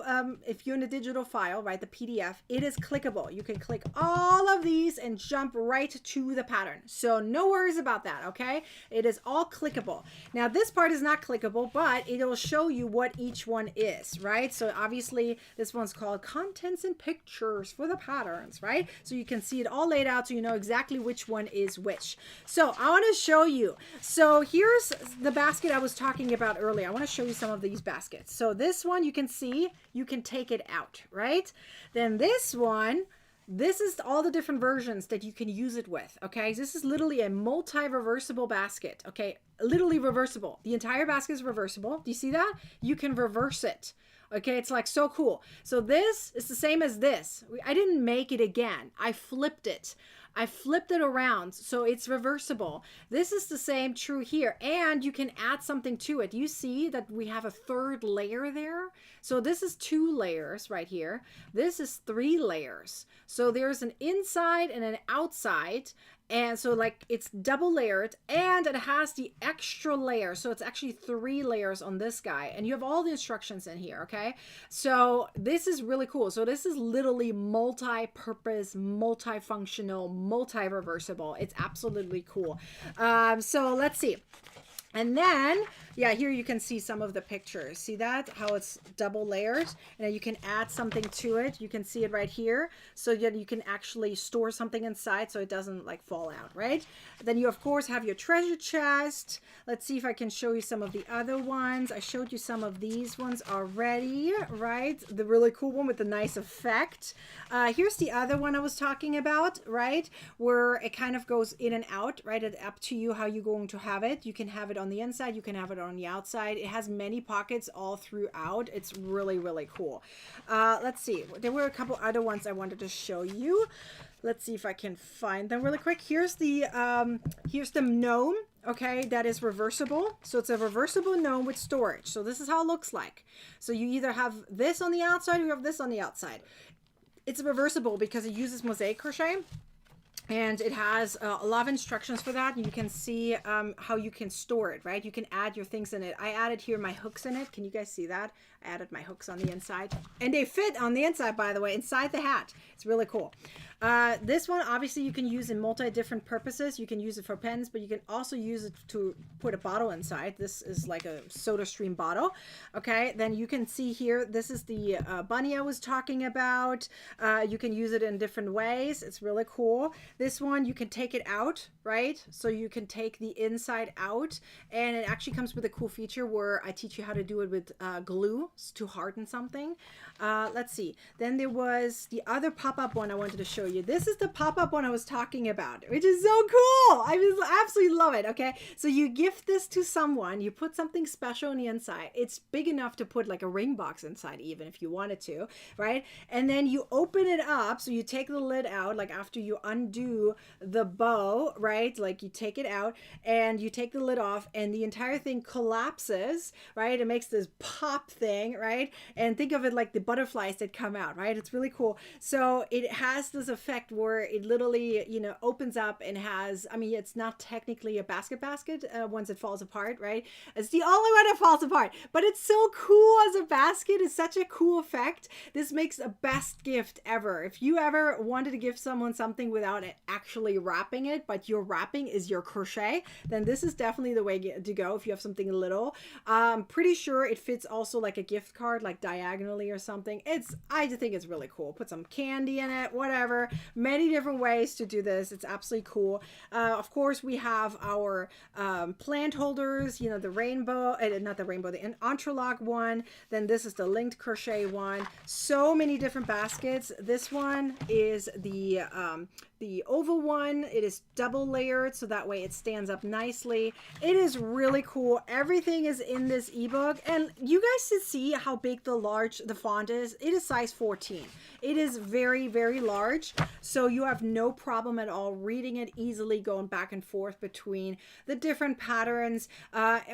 if you're in a digital file, right, the PDF, it is clickable. You can click all of these and jump right to the pattern. So no worries about that, okay? It is all clickable. Now this part is not clickable, but it will show you what each one is, right? So obviously this one's called Contents and Pictures for the patterns, right? So you can see it all laid out so you know exactly which one is which. So I want to show you. So here's the basket I was talking about earlier. I want to show you some of these baskets. So this one you can see, you can take it out, right? Then this one, this is all the different versions that you can use it with, okay? This is literally a multi-reversible basket, okay? Literally reversible. The entire basket is reversible. Do you see that? You can reverse it. Okay, it's like so cool. So this is the same as this. I didn't make it again. I flipped it. I flipped it around, so it's reversible. This is the same true here, and you can add something to it. You see that we have a third layer there? So this is 2 layers right here. This is 3 layers. So there's an inside and an outside, and so like it's double layered, and it has the extra layer. So it's actually 3 layers on this guy, and you have all the instructions in here, okay? So this is really cool. So this is literally multi-purpose, multifunctional, multi-reversible. It's absolutely cool. So let's see. And then, yeah, here you can see some of the pictures. See that? How it's double layered? And then you can add something to it. You can see it right here. So that you can actually store something inside so it doesn't like fall out, right? Then you, of course, have your treasure chest. Let's see if I can show you some of the other ones. I showed you some of these ones already, right? The really cool one with the nice effect. Here's the other one I was talking about, right? Where it kind of goes in and out, right? It's up to you how you're going to have it. You can have it on the inside, you can have it on the outside. It has many pockets all throughout. It's really, really cool. Let's see. There were a couple other ones I wanted to show you. Let's see if I can find them really quick. Here's the gnome, okay, that is reversible. So it's a reversible gnome with storage. So this is how it looks like. So you either have this on the outside or you have this on the outside. It's reversible because it uses mosaic crochet. And it has a lot of instructions for that. You can see how you can store it, right? You can add your things in it. I added here my hooks in it. Can you guys see that? I added my hooks on the inside. And they fit on the inside, by the way, inside the hat. It's really cool. This one, obviously, you can use in multi-different purposes. You can use it for pens, but you can also use it to put a bottle inside. This is like a SodaStream bottle. Okay, then you can see here, this is the bunny I was talking about. You can use it in different ways. It's really cool. This one, you can take it out, right? So you can take the inside out, and it actually comes with a cool feature where I teach you how to do it with glue to harden something. Let's see. Then there was the other pop-up one I wanted to show you. This is the pop-up one I was talking about, which is so cool. I absolutely love it. Okay, so you gift this to someone, you put something special on the inside. It's big enough to put like a ring box inside, even if you wanted to, right? And then you open it up. So you take the lid out, like after you undo the bow, right? Like you take it out and you take the lid off, and the entire thing collapses, right? It makes this pop thing, right? And think of it like the butterflies that come out, right? It's really cool. So it has this effect where it literally, you know, opens up and has, I mean, it's not technically a basket once it falls apart, right? It's the only one that falls apart, but it's so cool as a basket. It's such a cool effect. This makes a best gift ever. If you ever wanted to give someone something without it actually wrapping it, but your wrapping is your crochet, then this is definitely the way to go if you have something little. I'm pretty sure it fits also like a gift card, like diagonally or something. I just think it's really cool. Put some candy in it, whatever. here. Many different ways to do this. It's absolutely cool. Of course, we have our plant holders, you know, the rainbow, not the rainbow, the entrelac one. Then this is the linked crochet one. So many different baskets. This one is the oval one. It is double layered, so that way it stands up nicely. It is really cool. Everything is in this ebook, and you guys should see how big the font is. It is size 14. It is very, very large, so you have no problem at all reading it easily, going back and forth between the different patterns,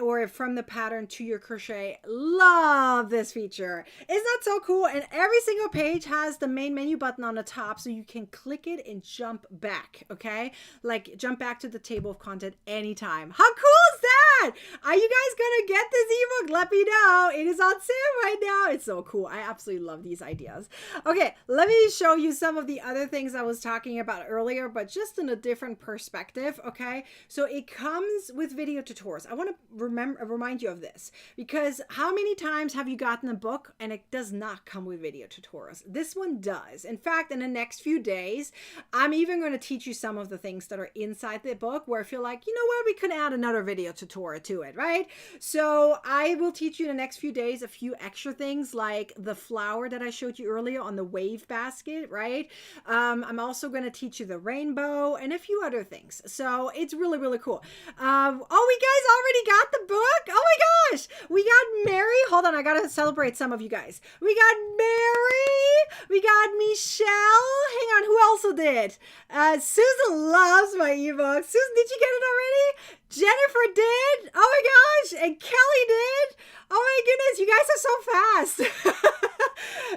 or from the pattern to your crochet. Love this feature. Isn't that so cool? And every single page has the main menu button on the top, so you can click it and jump back, okay? Like jump back to the table of content anytime. How cool is that? Are you guys gonna get this ebook? Let me know. It is on sale right now. It's so cool. I absolutely love these ideas. Okay, let me show you some of the other things I was talking about earlier, but just in a different perspective, okay? So it comes with video tutorials. I want to remind you of this, because how many times have you gotten a book and it does not come with video tutorials? This one does. In fact, in the next few days, I'm even going to teach you some of the things that are inside the book where I feel like, you know what, we could add another video tutorial to it, right? So I will teach you in the next few days a few extra things, like the flower that I showed you earlier on the wave basket, right? I'm also going to teach you the rainbow and a few other things. So it's really, really cool. Oh, we guys already got the book? Oh my gosh, we got Mary. Hold on, I got to celebrate some of you guys. We got Mary, we got Michelle. Hang on, who else did? Susan loves my ebook. Susan, did you get it already? Jennifer did. Oh my gosh, and Kelly did. Oh my goodness, you guys are so fast.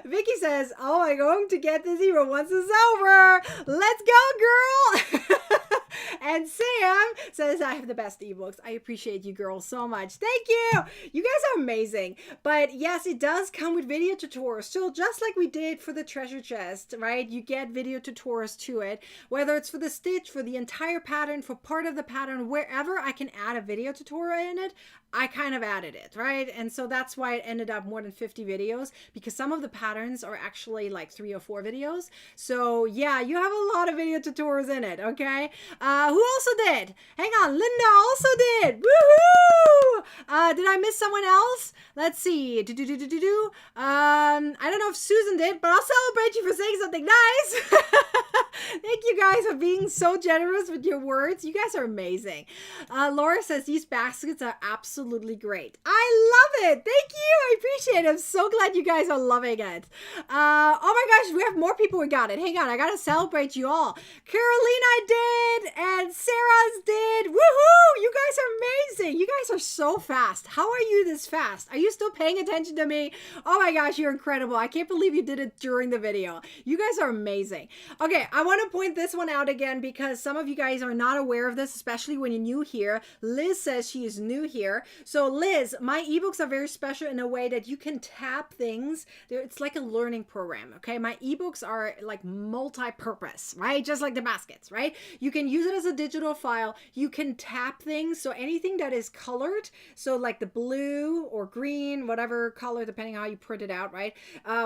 Vicky says, oh, I'm going to get this ebook once it's over. Let's go, girl. And Sam says, I have the best ebooks. I appreciate you girls so much. Thank you. You guys are amazing. But yes, it does come with video tutorials. So just like we did for the treasure chest, right? You get video tutorials to it, whether it's for the stitch, for the entire pattern, for part of the pattern, wherever I can add a video tutorial in it, I kind of added it, right? And so that's why it ended up more than 50 videos, because some of the patterns are actually like 3 or 4 videos. So yeah, you have a lot of video tutorials in it, okay? Who also did? Hang on, Linda also did. Woohoo! Did I miss someone else? Let's see. I don't know if Susan did, but I'll celebrate you for saying something nice. Thank you guys for being so generous with your words. You guys are amazing. Laura says these baskets are absolutely great. I love it. Thank you. I appreciate it. I'm so glad you guys are loving it. Oh my gosh, we have more people who got it. Hang on, I gotta celebrate you all. Carolina did, and Sarah's did. Woohoo! You guys are amazing. You guys are so fast. How are you this fast? Are you still paying attention to me? Oh my gosh, you're incredible. I can't believe you did it during the video. You guys are amazing. Okay, I want to point this one out again because some of you guys are not aware of this, especially when you're new here. Liz says she is new here. So Liz, my ebooks are very special in a way that you can tap things. It's like a learning program, okay? My ebooks are like multi-purpose, right? Just like the baskets, right? You can use it as a digital file. You can tap things. So anything that is colored, so like the blue or green, whatever color, depending on how you print it out, right?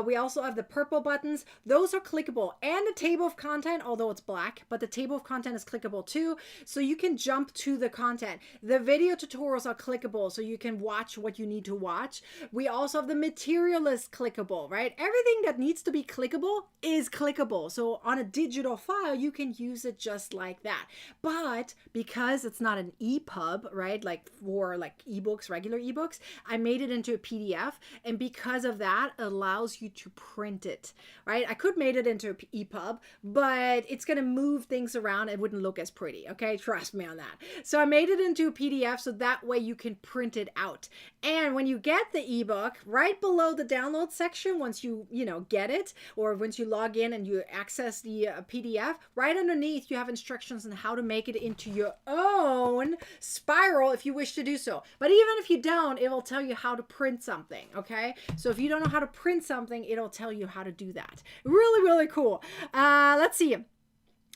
We also have the purple buttons. Those are clickable, and the table of content, although it's black, but the table of content is clickable too. So you can jump to the content. The video tutorials are clickable, so you can watch what you need to watch. We also have the material list clickable, right? Everything that needs to be clickable is clickable. So on a digital file, you can use it just like that. But because it's not an EPUB, right? Like for like ebooks, regular ebooks, I made it into a PDF. And because of that, it allows you to print it, right? I could made it into an EPUB, but it's going to move things around. It wouldn't look as pretty. Okay. Trust me on that. So I made it into a PDF so that way you can print it out. And when you get the ebook, right below the download section, once you get it, or once you log in and you access the PDF, right underneath you have instructions on how to make it into your own spiral if you wish to do so. But even if you don't, it will tell you how to print something, okay? So if you don't know how to print something, it'll tell you how to do that. Really, really cool. Let's see.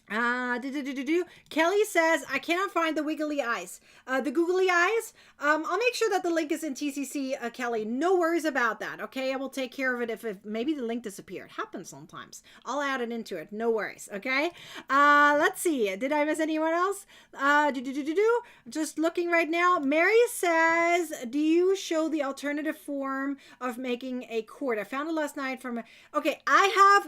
Kelly says, I cannot find the wiggly eyes. The googly eyes. I'll make sure that the link is in TCC, Kelly. No worries about that. Okay, I will take care of it if maybe the link disappeared. Happens sometimes. I'll add it into it. No worries. Okay. Let's see. Did I miss anyone else? Just looking right now. Mary says, do you show the alternative form of making a cord? I found it last night from. Okay,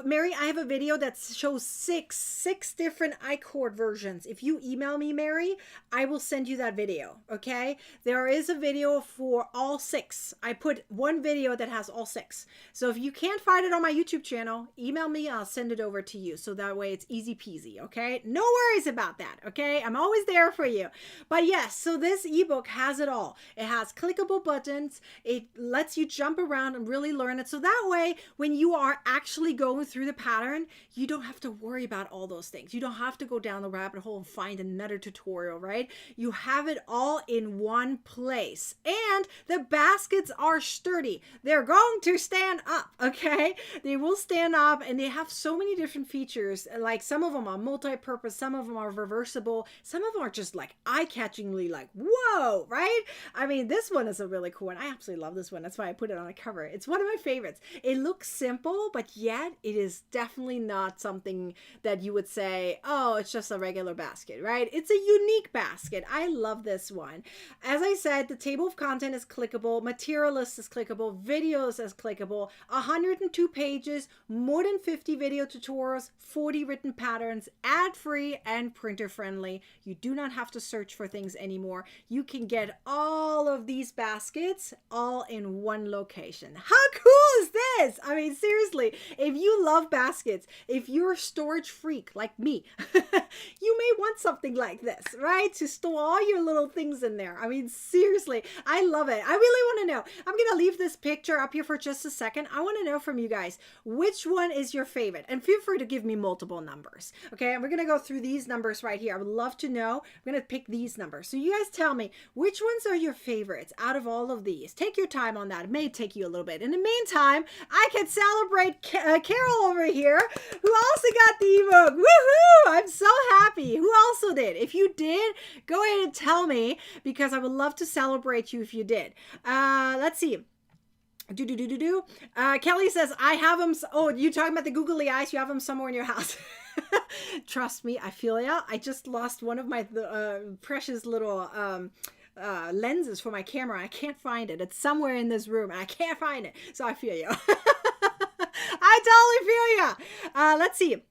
Mary. I have a video that shows six different iCord versions. If you email me, Mary, I will send you that video. Okay, there is a video for all 6. I put one video that has all 6. So if you can't find it on my YouTube channel, email me. I'll send it over to you. So that way it's easy peasy. Okay, no worries about that. Okay, I'm always there for you. But yes, so this ebook has it all. It has clickable buttons. It lets you jump around and really learn it. So that way, when you are actually going through the pattern, you don't have to worry about all those things. You don't have to go down the rabbit hole and find another tutorial, right? You have it all in one place. And the baskets are sturdy. They're going to stand up, okay? They will stand up, and they have so many different features. Like some of them are multi-purpose, some of them are reversible, some of them are just like eye-catchingly like, whoa, right? I mean, this one is a really cool one. I absolutely love this one. That's why I put it on the cover. It's one of my favorites. It looks simple, but yet it is definitely not something that you would say, oh, it's just a regular basket, right? It's a unique basket. I love this one. As I said, the table of content is clickable, material list is clickable, videos is clickable, 102 pages, more than 50 video tutorials, 40 written patterns, ad-free and printer-friendly. You do not have to search for things anymore. You can get all of these baskets all in one location. How cool is this? I mean, seriously, if you love baskets, if you're a storage freak like me, you may want something like this, right? To store all your little things in there. I mean, seriously, I love it. I really want to know. I'm going to leave this picture up here for just a second. I want to know from you guys, which one is your favorite? And feel free to give me multiple numbers. Okay, and we're going to go through these numbers right here. I would love to know. I'm going to pick these numbers. So you guys tell me, which ones are your favorites out of all of these? Take your time on that. It may take you a little bit. In the meantime, I can celebrate Carol over here, who also got the ebook. Woohoo! I'm so happy. Who also did? If you did, go ahead and tell me, because I would love to celebrate you if you did. Let's see. Kelly says, I have them. Oh, you talking about the googly eyes? You have them somewhere in your house. Trust me, I feel ya. I just lost one of my precious little lenses for my camera. I can't find it. It's somewhere in this room, and I can't find it. So I feel you. I totally feel ya. Let's see.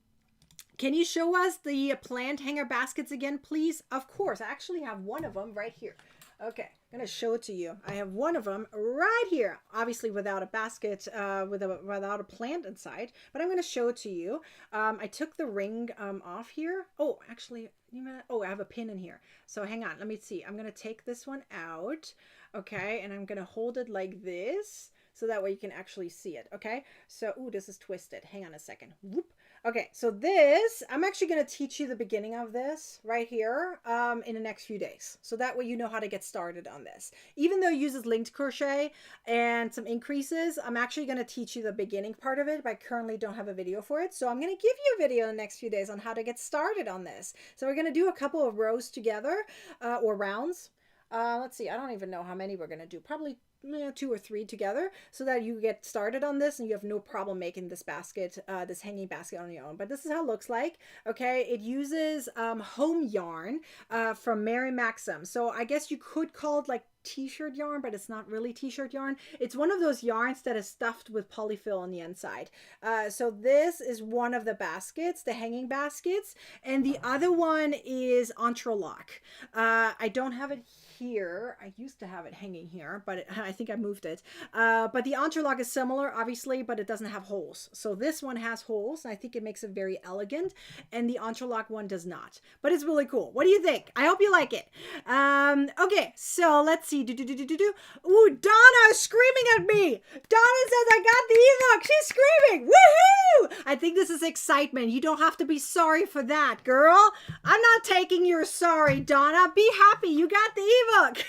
Can you show us the plant hanger baskets again, please? Of course. I actually have one of them right here. Okay, I'm going to show it to you. I have one of them right here, obviously without a basket, without a plant inside, but I'm going to show it to you. I took the ring off here. Oh, actually, I have a pin in here. So hang on, let me see. I'm going to take this one out, okay, and I'm going to hold it like this, so that way you can actually see it, okay? So, ooh, this is twisted. Hang on a second. Whoop. Okay, so this, I'm actually going to teach you the beginning of this right here in the next few days. So that way you know how to get started on this. Even though it uses linked crochet and some increases, I'm actually going to teach you the beginning part of it, but I currently don't have a video for it. So I'm going to give you a video in the next few days on how to get started on this. So we're going to do a couple of rows together or rounds. Let's see, I don't even know how many we're going to do. Probably 2 or 3 together, so that you get started on this and you have no problem making this basket, this hanging basket on your own. But this is how it looks like. Okay, it uses home yarn from Mary Maxim. So I guess you could call it like t-shirt yarn, but it's not really t-shirt yarn. It's one of those yarns that is stuffed with polyfill on the inside. So this is one of the baskets, the hanging baskets, and the other one is entrelac. I don't have it here. I used to have it hanging here, but I think I moved it. But the entrelac is similar, obviously, but it doesn't have holes. So this one has holes, and I think it makes it very elegant, and the entrelac one does not. But it's really cool. What do you think? I hope you like it. Okay, so let's see. Ooh, Donna is screaming at me. Donna says I got the ebook. She's screaming. Woohoo! I think this is excitement. You don't have to be sorry for that, girl. I'm not taking your sorry, Donna. Be happy. You got the ebook.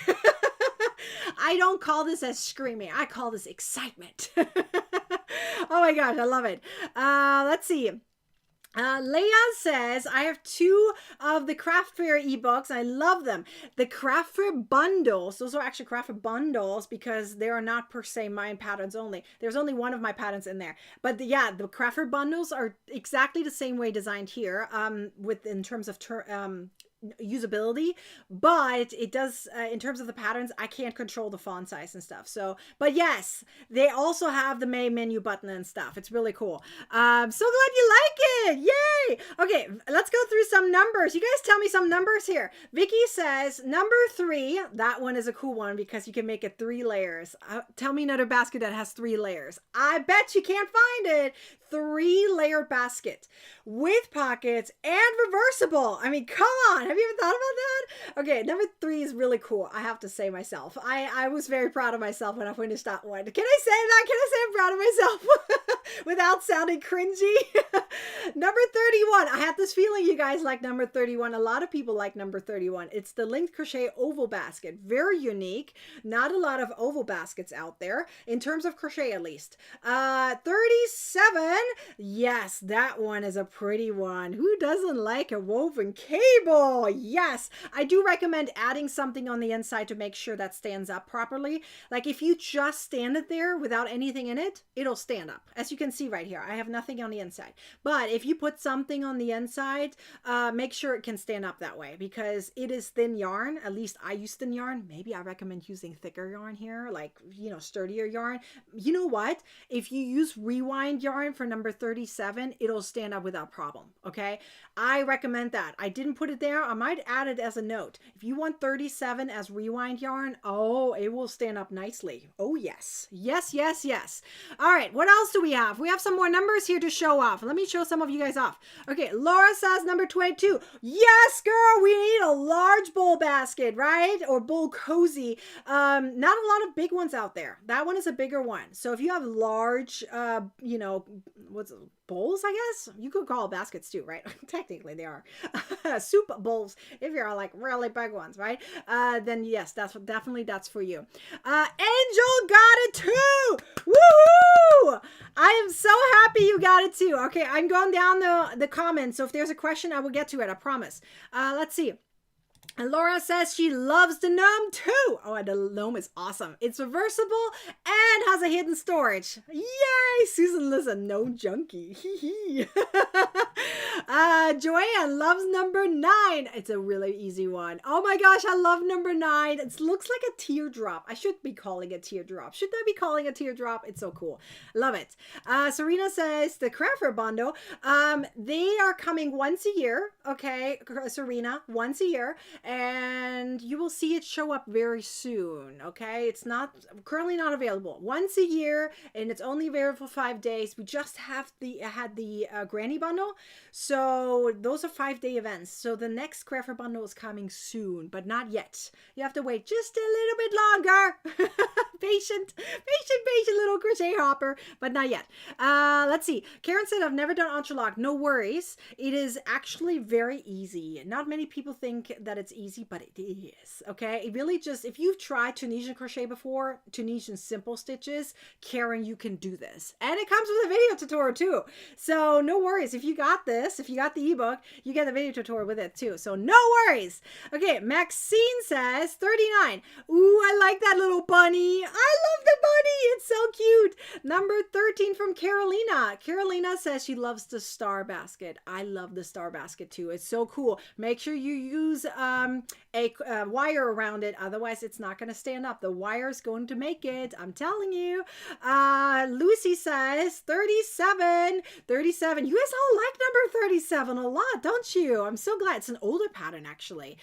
I don't call this as screaming. I call this excitement. Oh my gosh, I love it. Let's see. Leia says, I have 2 of the craft fair ebooks. I love them. The craft fair bundles, those are actually craft fair bundles because they are not per se my patterns only. There's only one of my patterns in there. But yeah, the craft fair bundles are exactly the same way designed here, in terms of usability, but it does in terms of the patterns, I can't control the font size and stuff. So, but yes, they also have the main menu button and stuff. It's really cool. So glad you like it. Yay. Okay, let's go through some numbers. You guys tell me some numbers here. Vicky says number 3. That one is a cool one because you can make it 3 layers. Tell me another basket that has 3 layers. I bet you can't find it. 3-layered basket with pockets and reversible. I mean, come on. Have you ever thought about that? Okay, number 3 is really cool. I have to say myself. I was very proud of myself when I finished that one. Can I say that? Can I say I'm proud of myself without sounding cringy? Number 31. I had this feeling you guys like number 31. A lot of people like number 31. It's the linked crochet oval basket. Very unique. Not a lot of oval baskets out there in terms of crochet, at least. 37. Yes, that one is a pretty one. Who doesn't like a woven cable? Yes, I do recommend adding something on the inside to make sure that stands up properly. Like if you just stand it there without anything in it, it'll stand up. As you can see right here, I have nothing on the inside. But if you put something on the inside, make sure it can stand up that way because it is thin yarn. At least I use thin yarn. Maybe I recommend using thicker yarn here, like, you know, sturdier yarn. You know what? If you use rewind yarn for number 37, it'll stand up without problem. Okay, I recommend that. I didn't put it there. I might add it as a note. If you want 37 as rewind yarn, oh, it will stand up nicely. Oh yes, yes, yes, yes. All right, what else do we have? We have some more numbers here to show off. Let me show some of you guys off. Okay, Laura says number 22. Yes, girl, we need a large bowl basket, right? Or bowl cozy. Not a lot of big ones out there. That one is a bigger one. So if you have large, you know, what's bowls, I guess you could call baskets too, right? Technically they are soup bowls if you're like really big ones, right? Then yes, that's for you. Angel got it too. Woohoo! I am so happy you got it too. Okay, I'm going down the comments, so if there's a question I will get to it, I promise. Let's see. And Laura says she loves the gnome too. Oh, and the gnome is awesome. It's reversible and has a hidden storage. Yay! Susan Liz, a gnome junkie. Joanne loves number 9. It's a really easy one. Oh my gosh, I love number 9. It looks like a teardrop. I should be calling it teardrop. Should I be calling it teardrop? It's so cool. Love it. Serena says the Crafter bundle. They are coming once a year. Okay, Serena, once a year. And you will see it show up very soon. Okay, it's not currently not available. Once a year, and it's only available for 5 days. We just had the granny bundle, so those are 5-day events. So the next Crafter bundle is coming soon, but not yet. You have to wait just a little bit longer. patient little crochet hopper, but not yet. Let's see. Karen said I've never done entrelac. No worries. It is actually very easy. Not many people think that it's easy, but it is. Okay, it really just, if you've tried Tunisian crochet before, Tunisian simple stitches, Karen, you can do this, and it comes with a video tutorial too. So no worries. If you got this, if you got the ebook, you get the video tutorial with it too. So no worries. Okay, Maxine says 39. Ooh, I like that little bunny. I love the bunny. It's so cute. Number 13 from Carolina. Carolina says she loves the star basket. I love the star basket too. It's so cool. Make sure you use a wire around it, otherwise it's not going to stand up. The wire is going to make it, I'm telling you. Lucy says 37. You guys all like number 37 a lot, don't you? I'm so glad. It's an older pattern actually.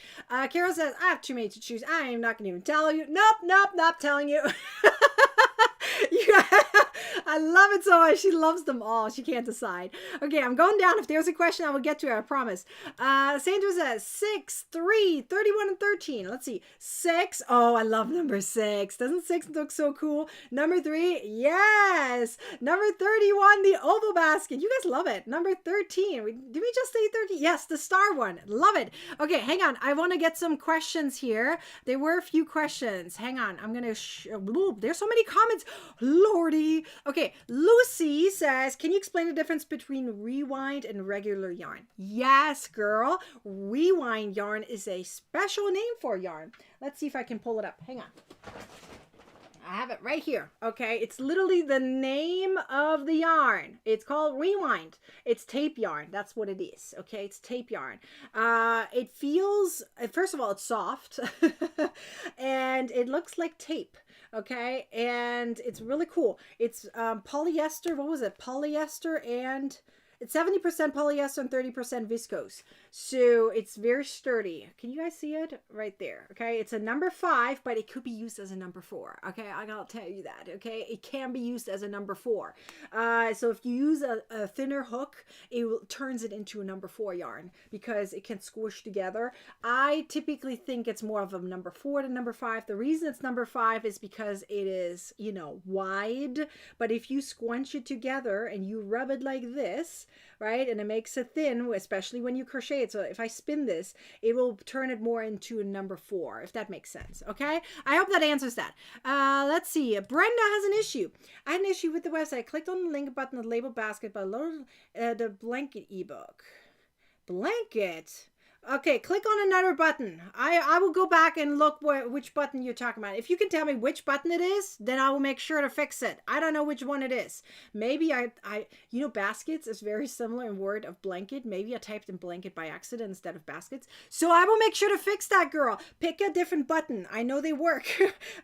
Carol says I have too many to choose. I am not going to even tell you. Nope, not telling you. I love it so much. She loves them all. She can't decide. Okay, I'm going down. If there's a question, I will get to it. I promise. Sandra says 6, 3, 31, and 13. Let's see. 6. Oh, I love number 6. Doesn't 6 look so cool? Number 3. Yes. Number 31, the oval basket. You guys love it. Number 13. Did we just say 13? Yes, the star one. Love it. Okay, hang on. I want to get some questions here. There were a few questions. Hang on. I'm going to... there's so many comments. Lordy. Okay. Okay, Lucy says, can you explain the difference between rewind and regular yarn? Yes, girl. Rewind yarn is a special name for yarn. Let's see if I can pull it up. Hang on. I have it right here. Okay, it's literally the name of the yarn. It's called rewind. It's tape yarn. That's what it is. Okay, it's tape yarn. It feels, first of all, it's soft and it looks like tape. Okay, and it's really cool. It's polyester. What was it? Polyester, and it's 70% polyester and 30% viscose. So it's very sturdy. Can you guys see it right there? Okay, it's a number 5, but it could be used as a number 4. Okay, I gotta tell you that. Okay, it can be used as a number 4. So if you use a thinner hook, turns it into a number 4 yarn because it can squish together. I typically think it's more of a number 4 to number 5. The reason it's number 5 is because it is, you know, wide. But if you squunch it together and you rub it like this, right, and it makes it thin, especially when you crochet it. So if I spin this, it will turn it more into a number 4, if that makes sense. Okay, I hope that answers that. Let's see. Brenda has an issue. I had an issue with the website. I clicked on the link button, the label basket, but loaded the blanket ebook. Blanket. Okay, click on another button. I will go back and look which button you're talking about. If you can tell me which button it is, then I will make sure to fix it. I don't know which one it is. Maybe you know, baskets is very similar in word of blanket. Maybe I typed in blanket by accident instead of baskets. So I will make sure to fix that, girl. Pick a different button. I know they work.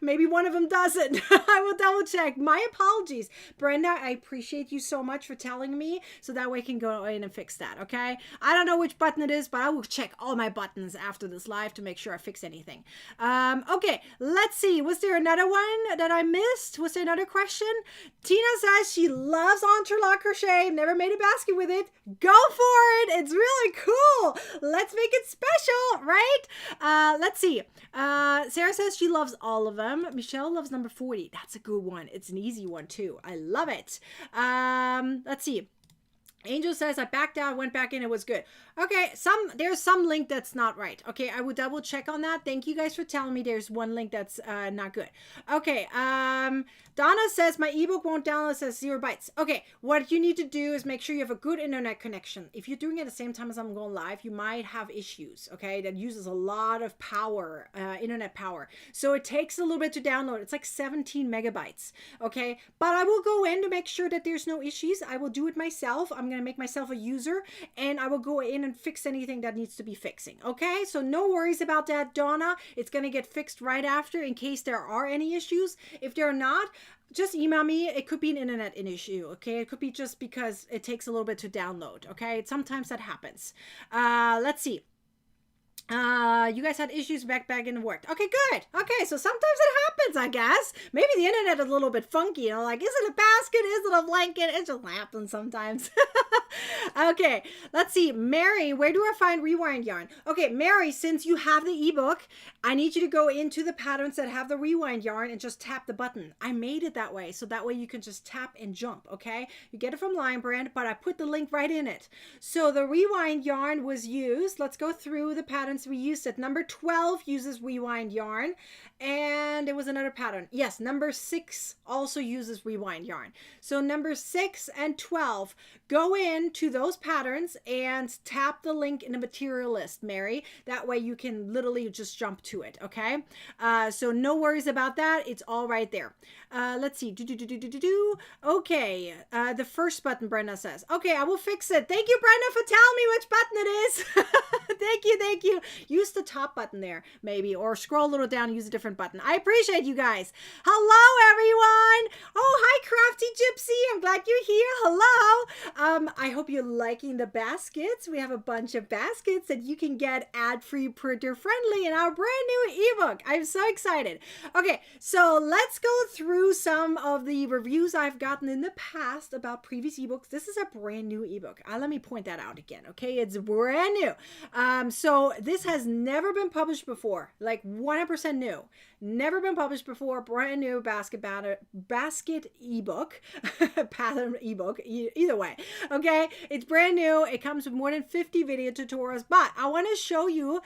Maybe one of them doesn't. I will double check. My apologies. Brenda, I appreciate you so much for telling me so that way I can go in and fix that, okay? I don't know which button it is, but I will check all my buttons after this live to make sure I fix anything. Okay, let's see. Was there another one that I missed? Was there another question? Tina says she loves interlock crochet, never made a basket with it. Go for it. It's really cool. Let's make it special, right? Let's see. Sarah says she loves all of them. Michelle loves number 40. That's a good one. It's an easy one too. I love it. Let's see. Angel says, I backed out, went back in, it was good. Okay, there's some link that's not right. Okay, I will double check on that. Thank you guys for telling me there's one link that's not good. Okay, Donna says, my ebook won't download, it says 0 bytes. Okay, what you need to do is make sure you have a good internet connection. If you're doing it at the same time as I'm going live, you might have issues, okay? That uses a lot of power, internet power. So it takes a little bit to download. It's like 17 megabytes, okay? But I will go in to make sure that there's no issues. I will do it myself. I'm going to make myself a user and I will go in and fix anything that needs to be fixing. Okay, so no worries about that, Donna. It's going to get fixed right after in case there are any issues. If there are not, just email me. It could be an internet issue. Okay, it could be just because it takes a little bit to download. Okay, sometimes that happens. Let's see. You guys had issues back and it worked. Okay, good. Okay, so sometimes it happens, I guess. Maybe the internet is a little bit funky, you know, like, is it a basket? Is it a blanket? It just happens sometimes. Okay, let's see. Mary, where do I find rewind yarn? Okay, Mary, since you have the ebook, I need you to go into the patterns that have the rewind yarn and just tap the button. I made it that way, so that way you can just tap and jump, okay? You get it from Lion Brand, but I put the link right in it. So the rewind yarn was used. Let's go through the patterns we used. It number 12 uses rewind yarn, and it was another pattern. Yes, number 6 also uses rewind yarn. So number 6 and 12, go into those patterns and tap the link in the material list, Mary. That way you can literally just jump to it, okay? So no worries about that. It's all right there. Let's see. Okay, the first button, Brenda says. Okay, I will fix it. Thank you, Brenda, for telling me which button it is. Thank you. Use the top button there, maybe, or scroll a little down and use a different button. I appreciate you guys. Hello, everyone. Oh, hi, Crafty Gypsy. I'm glad you're here. Hello. I hope you're liking the baskets. We have a bunch of baskets that you can get ad-free, printer-friendly in our brand new ebook. I'm so excited. Okay, so let's go through some of the reviews I've gotten in the past about previous ebooks. This is a brand new ebook. Let me point that out again, okay? It's brand new. So this has never been published before, like 100% new. Never been published before, brand new basket ebook, pattern ebook, either way. Okay, it's brand new. It comes with more than 50 video tutorials, but I want to show you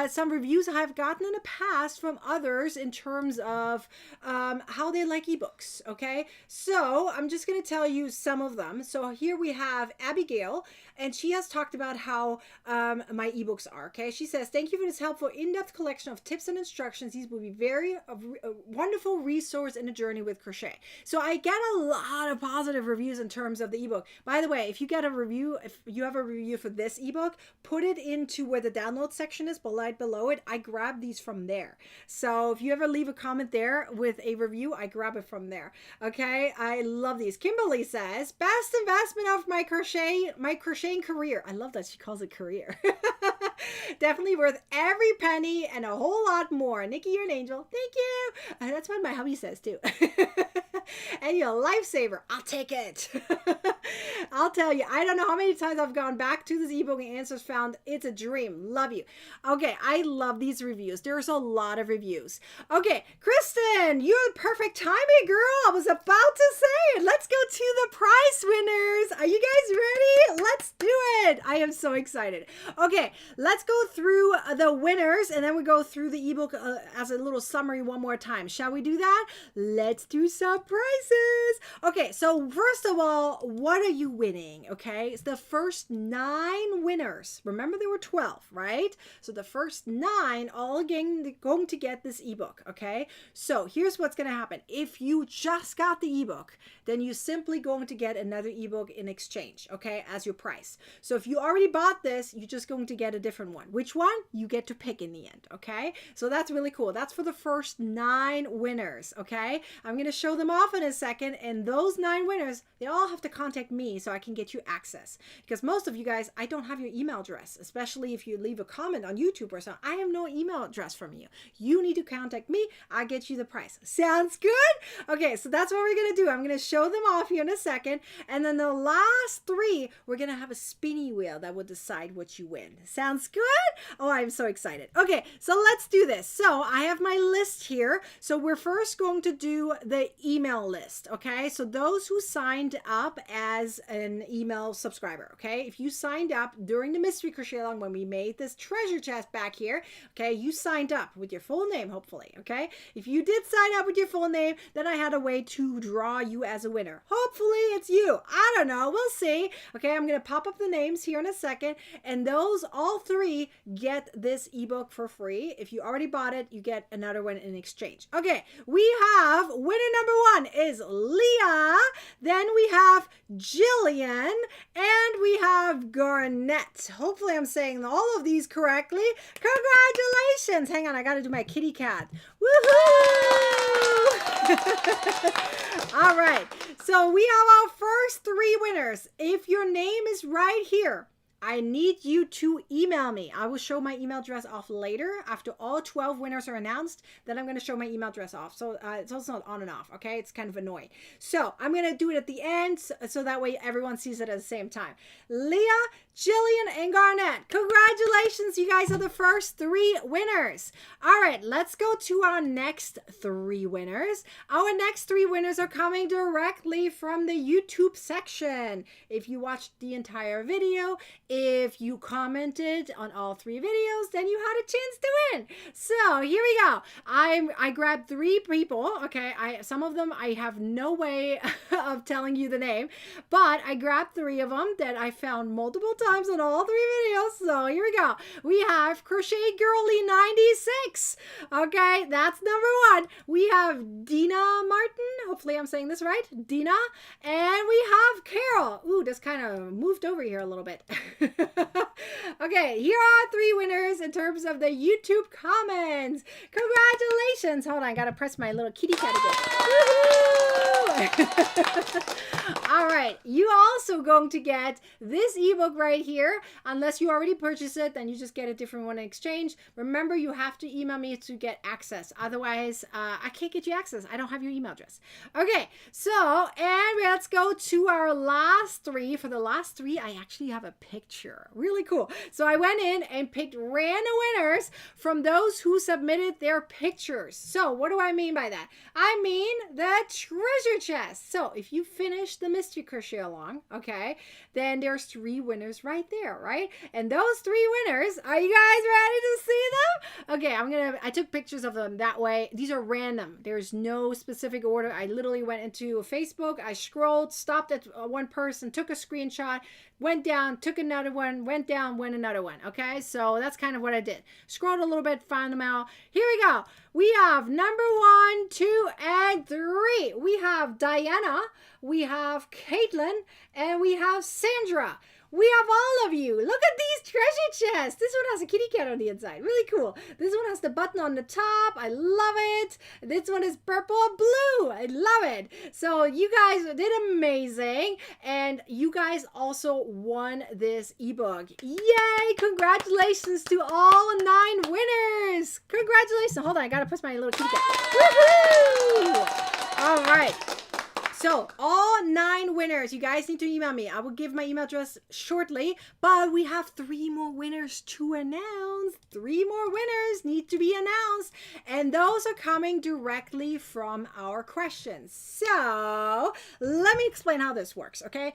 some reviews I've gotten in the past from others in terms of how they like ebooks. Okay, so I'm just going to tell you some of them. So here we have Abigail, and she has talked about how my ebooks are. Okay, she says, thank you for this helpful in-depth collection of tips and instructions. These will be very a wonderful resource in a journey with crochet. So I get a lot of positive reviews in terms of the ebook. By the way, if you get a review, if you have a review for this ebook, put it into where the download section is, right below it. I grab these from there. So if you ever leave a comment there with a review, I grab it from there. Okay, I love these. Kimberly says, best investment of my crocheting career. I love that she calls it career. Definitely worth every penny and a whole lot more. Nikki, you're an angel. Thank you. That's what my hubby says too. And you're a lifesaver. I'll take it. I'll tell you, I don't know how many times I've gone back to this ebook and answers found. It's a dream. Love you. Okay, I love these reviews. There's a lot of reviews. Okay, Kristen, you're the perfect timing, girl. I was about to say it. Let's go to the prize winners. Are you guys ready? Let's do it. I am so excited. Okay, let's go through the winners and then we go through the ebook as a little summary one more time. Shall we do that? Let's do some prizes. Okay, so first of all, what are you winning? Okay, it's the first 9 winners. Remember there were 12, right? So the first 9 all going to get this ebook. Okay, so here's what's going to happen. If you just got the ebook, then you're simply going to get another ebook in exchange, okay, as your price. So if you already bought this, you're just going to get a different one. Which one? You get to pick in the end, okay? So that's really cool. That's for the first 9 winners, okay? I'm going to show them off in a second, and those 9 winners, they all have to contact me so I can get you access. Because most of you guys, I don't have your email address, especially if you leave a comment on YouTube or something. I have no email address from you. You need to contact me. I get you the price. Sounds good? Okay, so that's what we're going to do. I'm going to show them off here in a second. And then the last 3, we're going to have a spinny wheel that will decide what you win. Sounds good? Oh, I'm so excited. Okay, so let's do this. So I have my list here. So we're first going to do the email list. Okay, so those who signed up as an email subscriber. Okay, if you signed up during the mystery crochet along when we made this treasure chest back here, okay, you signed up with your full name, hopefully. Okay, if you did sign up with your full name, then I had a way to draw you as a winner. Hopefully it's you. I don't know. We'll see. Okay, I'm going to pop up the names here in a second, and those all 3 get this ebook for free. If you already bought it, you get another one in exchange. Okay, we have winner number 1 is Leah. Then we have Jillian, and we have Garnett. Hopefully I'm saying all of these correctly. Congratulations. Hang on, I got to do my kitty cat. Woohoo! All right, so we have our first 3 winners. If your name is right here, I need you to email me. I will show my email address off later after all 12 winners are announced. Then I'm going to show my email address off. So it's also not on and off. Okay, it's kind of annoying. So I'm going to do it at the end so that way everyone sees it at the same time. Leah, Jillian, and Garnett, congratulations. You guys are the first 3 winners. All right, let's go to our next 3 winners. Our next 3 winners are coming directly from the YouTube section. If you watched the entire video, if you commented on all 3 videos, then you had a chance to win. So here we go. I grabbed 3 people. Okay, some of them I have no way of telling you the name, but I grabbed 3 of them that I found multiple times on all 3 videos. So here we go. We have Crochet Girly 96. Okay, that's number 1. We have Dina Martin. Hopefully I'm saying this right. Dina. And we have Carol. Ooh, this kind of moved over here a little bit. Okay, here are 3 winners in terms of the YouTube comments. Congratulations. Hold on, I gotta press my little kitty cat again. All right, you also going to get this ebook right here. Unless you already purchased it, then you just get a different one in exchange. Remember, you have to email me to get access. Otherwise, I can't get you access. I don't have your email address. Okay, so, and let's go to our last three. For the last three, I actually have a picture. Really cool. So I went in and picked random winners from those who submitted their pictures. So what do I mean by that? I mean the treasure chest. So if you finish the mystery crochet along, okay, then there's three winners right there, right? And those three winners, are you guys ready to see them? Okay, I took pictures of them that way. These are random. There's no specific order. I literally went into Facebook, I scrolled, stopped at one person, took a screenshot, went down, took another one, went down, went another one. Okay, so that's kind of what I did. Scrolled a little bit, found them out. Here we go. We have number 1, 2, and 3. We have Diana, we have Caitlin, and we have Sandra. We have all of you. Look at these treasure chests. This one has a kitty cat on the inside. Really cool. This one has the button on the top. I love it. This one is purple and blue. I love it. So you guys did amazing. And you guys also won this ebook. Yay! Congratulations to all 9 winners. Congratulations. Hold on. I got to push my little kitty cat. Woohoo! All right. So all 9 winners, you guys need to email me. I will give my email address shortly, but we have 3 more winners to announce. 3 more winners need to be announced, and those are coming directly from our questions. So let me explain how this works, okay?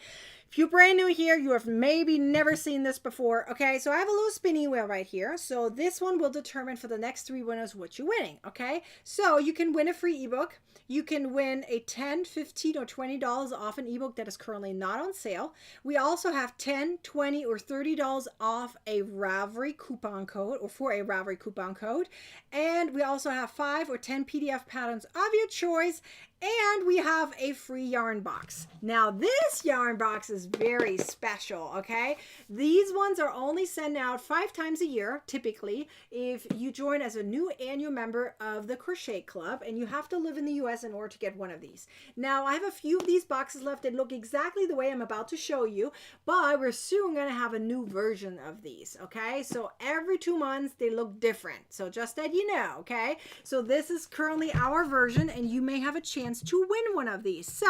If you're brand new here, you have maybe never seen this before, okay? So I have a little spinning wheel right here. So this one will determine for the next 3 winners what you're winning, okay? So you can win a free ebook. You can win a $10, $15, or $20 off an ebook that is currently not on sale. We also have $10, $20, or $30 off a Ravelry coupon code, or for a Ravelry coupon code. And we also have 5 or 10 PDF patterns of your choice. And we have a free yarn box. Now this yarn box is very special, okay? These ones are only sent out 5 times a year, typically, if you join as a new annual member of the Crochet Club, and you have to live in the US in order to get one of these. Now I have a few of these boxes left that look exactly the way I'm about to show you, but we're soon gonna have a new version of these, okay? So every 2 months they look different. So just that you know, okay? So this is currently our version, and you may have a chance to win one of these. So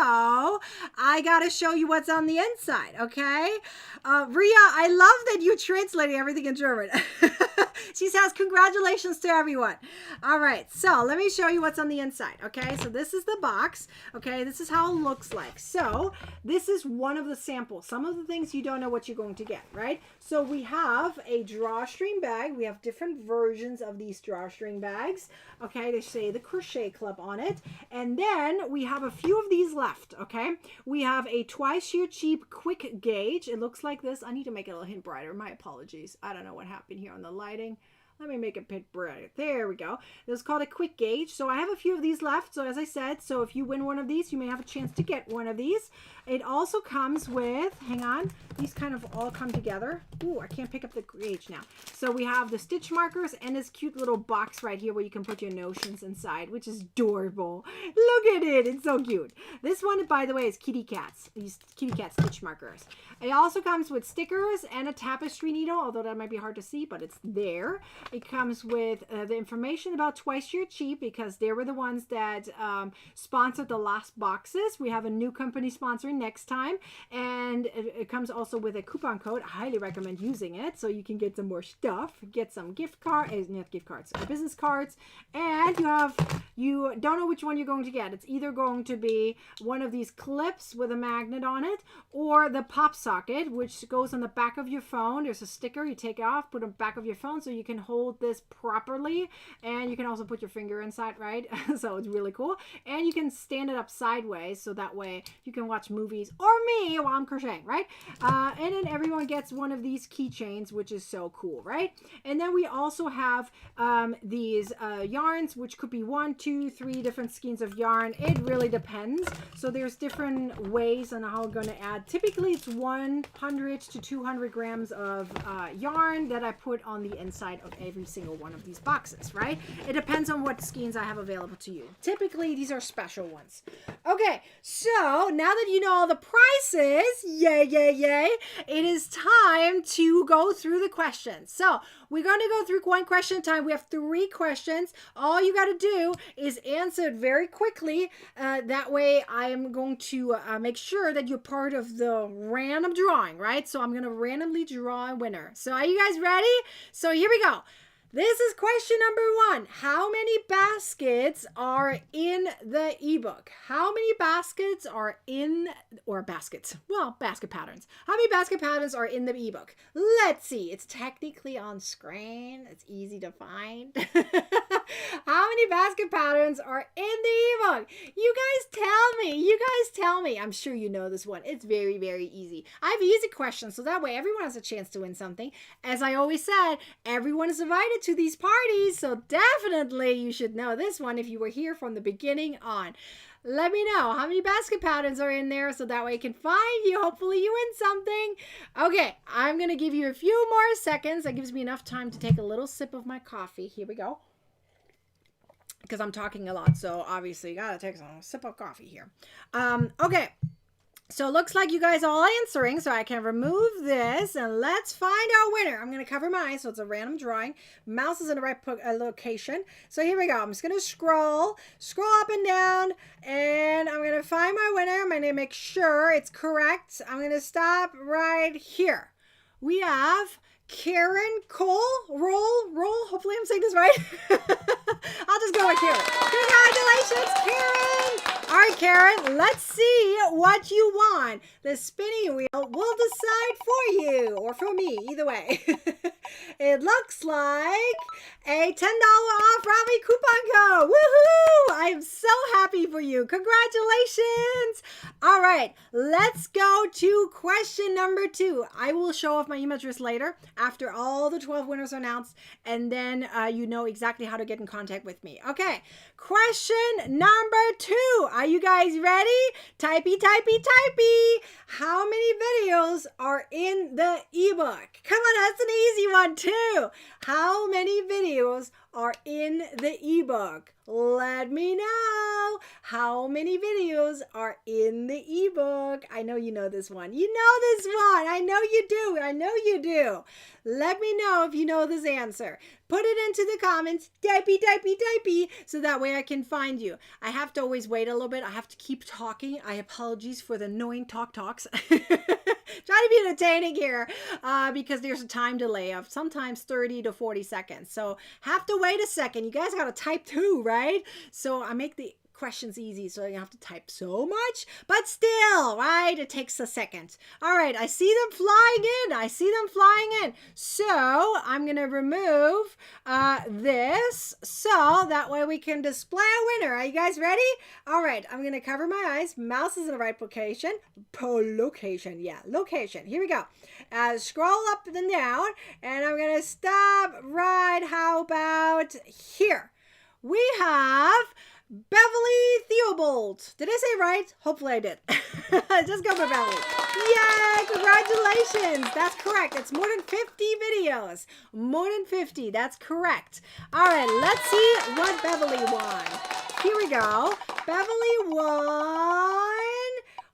I gotta show you what's on the inside, okay? Ria, I love that you're translating everything in German. She says congratulations to everyone. All right, so let me show you what's on the inside, okay? So this is the box, okay? This is how it looks like. So this is one of the samples. Some of the things you don't know what you're going to get, right? So we have a drawstring bag. We have different versions of these drawstring bags, okay? They say the Crochet Club on it. And then we have a few of these left, okay? We have a twice sheer cheap quick gauge. It looks like this. I need to make it a little hint brighter. My apologies. I don't know what happened here on the lighting. Let me make it a bit brighter. There we go. This is called a quick gauge. So I have a few of these left. So as I said, so if you win one of these, you may have a chance to get one of these. It also comes with, hang on, these kind of all come together. Ooh, I can't pick up the gauge now. So we have the stitch markers and this cute little box right here where you can put your notions inside, which is adorable. Look at it. It's so cute. This one, by the way, is kitty cats. These kitty cat stitch markers. It also comes with stickers and a tapestry needle, although that might be hard to see, but it's there. It comes with the information about Twice Year Cheap, because they were the ones that sponsored the last boxes. We have a new company sponsoring next time, and it comes also with a coupon code. I highly recommend using it so you can get some more stuff, get some gift cards, not gift cards, business cards, and you don't know which one you're going to get. It's either going to be one of these clips with a magnet on it, or the pop socket, which goes on the back of your phone. There's a sticker you take off, put on the back of your phone so you can hold this properly, and you can also put your finger inside, right? So it's really cool, and you can stand it up sideways so that way you can watch movies or me while I'm crocheting, right? And then everyone gets one of these keychains, which is so cool, right? And then we also have these yarns, which could be 1, 2, 3 different skeins of yarn. It really depends. So there's different ways on how I'm going to add. Typically it's 100 to 200 grams of yarn that I put on the inside of every single one of these boxes, right? It depends on what skeins I have available to you. Typically these are special ones. Okay, so now that you know all the prices, yay, yay, yay, it is time to go through the questions. So we're going to go through one question at a time. We have 3 questions. All you got to do is answer it very quickly. That way I am going to make sure that you're part of the random drawing, right? So I'm going to randomly draw a winner. So are you guys ready? So here we go. This is question number 1. How many baskets are in the ebook? How many baskets are in, or baskets? Well, basket patterns. How many basket patterns are in the ebook? Let's see. It's technically on screen. It's easy to find. How many basket patterns are in the ebook? You guys tell me. You guys tell me. I'm sure you know this one. It's very, very easy. I have easy questions, so that way everyone has a chance to win something. As I always said, everyone is invited to these parties, so definitely you should know this one if you were here from the beginning on. Let me know how many basket patterns are in there so that way I can find you. Hopefully you win something. Okay, I'm going to give you a few more seconds. That gives me enough time to take a little sip of my coffee. Here we go. Because I'm talking a lot, so obviously you got to take a sip of coffee here. Okay. So it looks like you guys are all answering, so I can remove this, and let's find our winner. I'm going to cover my eyes, so it's a random drawing. Mouse is in the right location. So here we go. I'm just going to scroll up and down, and I'm going to find my winner. I'm going to make sure it's correct. I'm going to stop right here. We have Karen Cole, roll. Hopefully I'm saying this right. I'll just go with Karen. Congratulations, Karen. All right, Karen, let's see what you want. The spinning wheel will decide for you, or for me, either way. It looks like a $10 off Robbie coupon code. Woohoo! I am so happy for you. Congratulations. All right, let's go to question number 2. I will show off my email address later after all the 12 winners are announced, and then you know exactly how to get in contact with me. Okay, question number 2. Are you guys ready? Typey. How many videos are in the ebook? Come on, that's an easy one too. How many videos are in the ebook? Let me know. How many videos are in the ebook? I know you know this one. You know this one. I know you do. I know you do. Let me know if you know this answer. Put it into the comments. Typey, so that way I can find you. I have to always wait a little bit. I have to keep talking. I apologize for the annoying talks. Try to be entertaining here because there's a time delay of sometimes 30 to 40 seconds. So have to wait a second. You guys got to type too, right? So I make the questions easy, so you don't have to type so much, but still, right? It takes a second. All right, I see them flying in. So I'm going to remove this so that way we can display a winner. Are you guys ready? All right, I'm going to cover my eyes. Mouse is in the right location. Location. Here we go. Scroll up and down, and I'm going to stop right, how about here? We have Beverly Theobald. Did I say it right? Hopefully I did. Just go for Beverly. Yay! Congratulations. That's correct. It's more than 50 videos. More than 50. That's correct. All right, let's see what Beverly won. Here we go. Beverly won.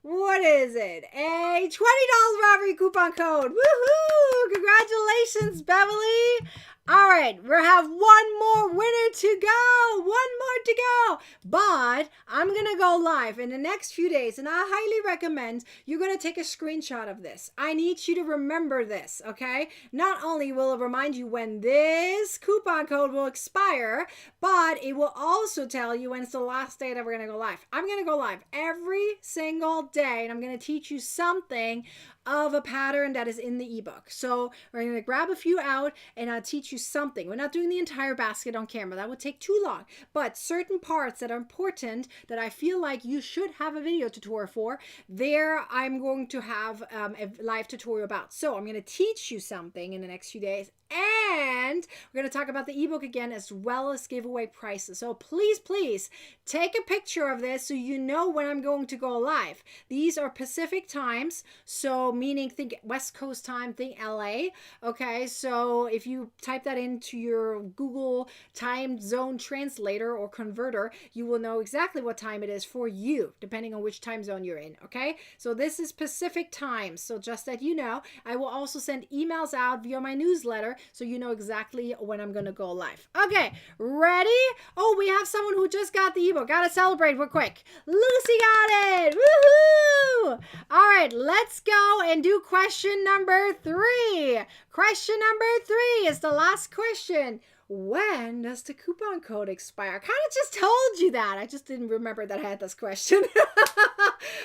What is it? A $20 robbery coupon code. Woohoo! Congratulations, Beverly. All right, we'll have one more winner to go. One more to go. But I'm going to go live in the next few days, and I highly recommend you're going to take a screenshot of this. I need you to remember this, okay? Not only will it remind you when this coupon code will expire, but it will also tell you when it's the last day that we're going to go live. I'm going to go live every single day, and I'm going to teach you something of a pattern that is in the ebook. So we're going to grab a few out and I'll teach you something. We're not doing the entire basket on camera. That would take too long. But certain parts that are important that I feel like you should have a video tutorial for, there I'm going to have a live tutorial about. So I'm going to teach you something in the next few days. And we're going to talk about the ebook again, as well as giveaway prices. So please take a picture of this so you know when I'm going to go live. These are Pacific times, so meaning think West Coast time, think LA. Okay, so if you type that into your Google time zone translator or converter, you will know exactly what time it is for you, depending on which time zone you're in, okay? So this is Pacific time. So just that you know, I will also send emails out via my newsletter so you know exactly when I'm going to go live. Okay, ready? Oh, we have someone who just got the ebook. Gotta celebrate real quick. Lucy got it! Woohoo! All right, let's go and do question number 3. Question number 3 is the last question. When does the coupon code expire? I kind of just told you that. I just didn't remember that I had this question.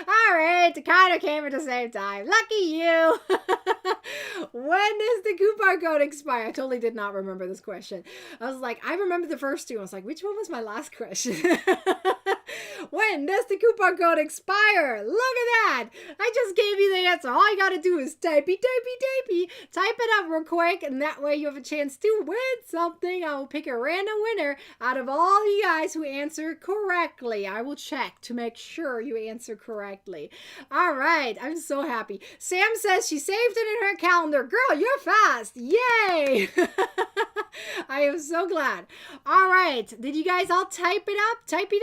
All right, it kind of came at the same time. Lucky you. When does the coupon code expire? I totally did not remember this question. I was like, I remember the first two. I was like, which one was my last question? When does the coupon code expire? Look at that. I just gave you the answer. All you got to do is type it up real quick, and that way you have a chance to win something. I will pick a random winner out of all you guys who answer correctly. I will check to make sure you answer correctly. All right. I'm so happy. Sam says she saved it in her calendar. Girl, you're fast. Yay. I am so glad. All right. Did you guys all type it up? Typey.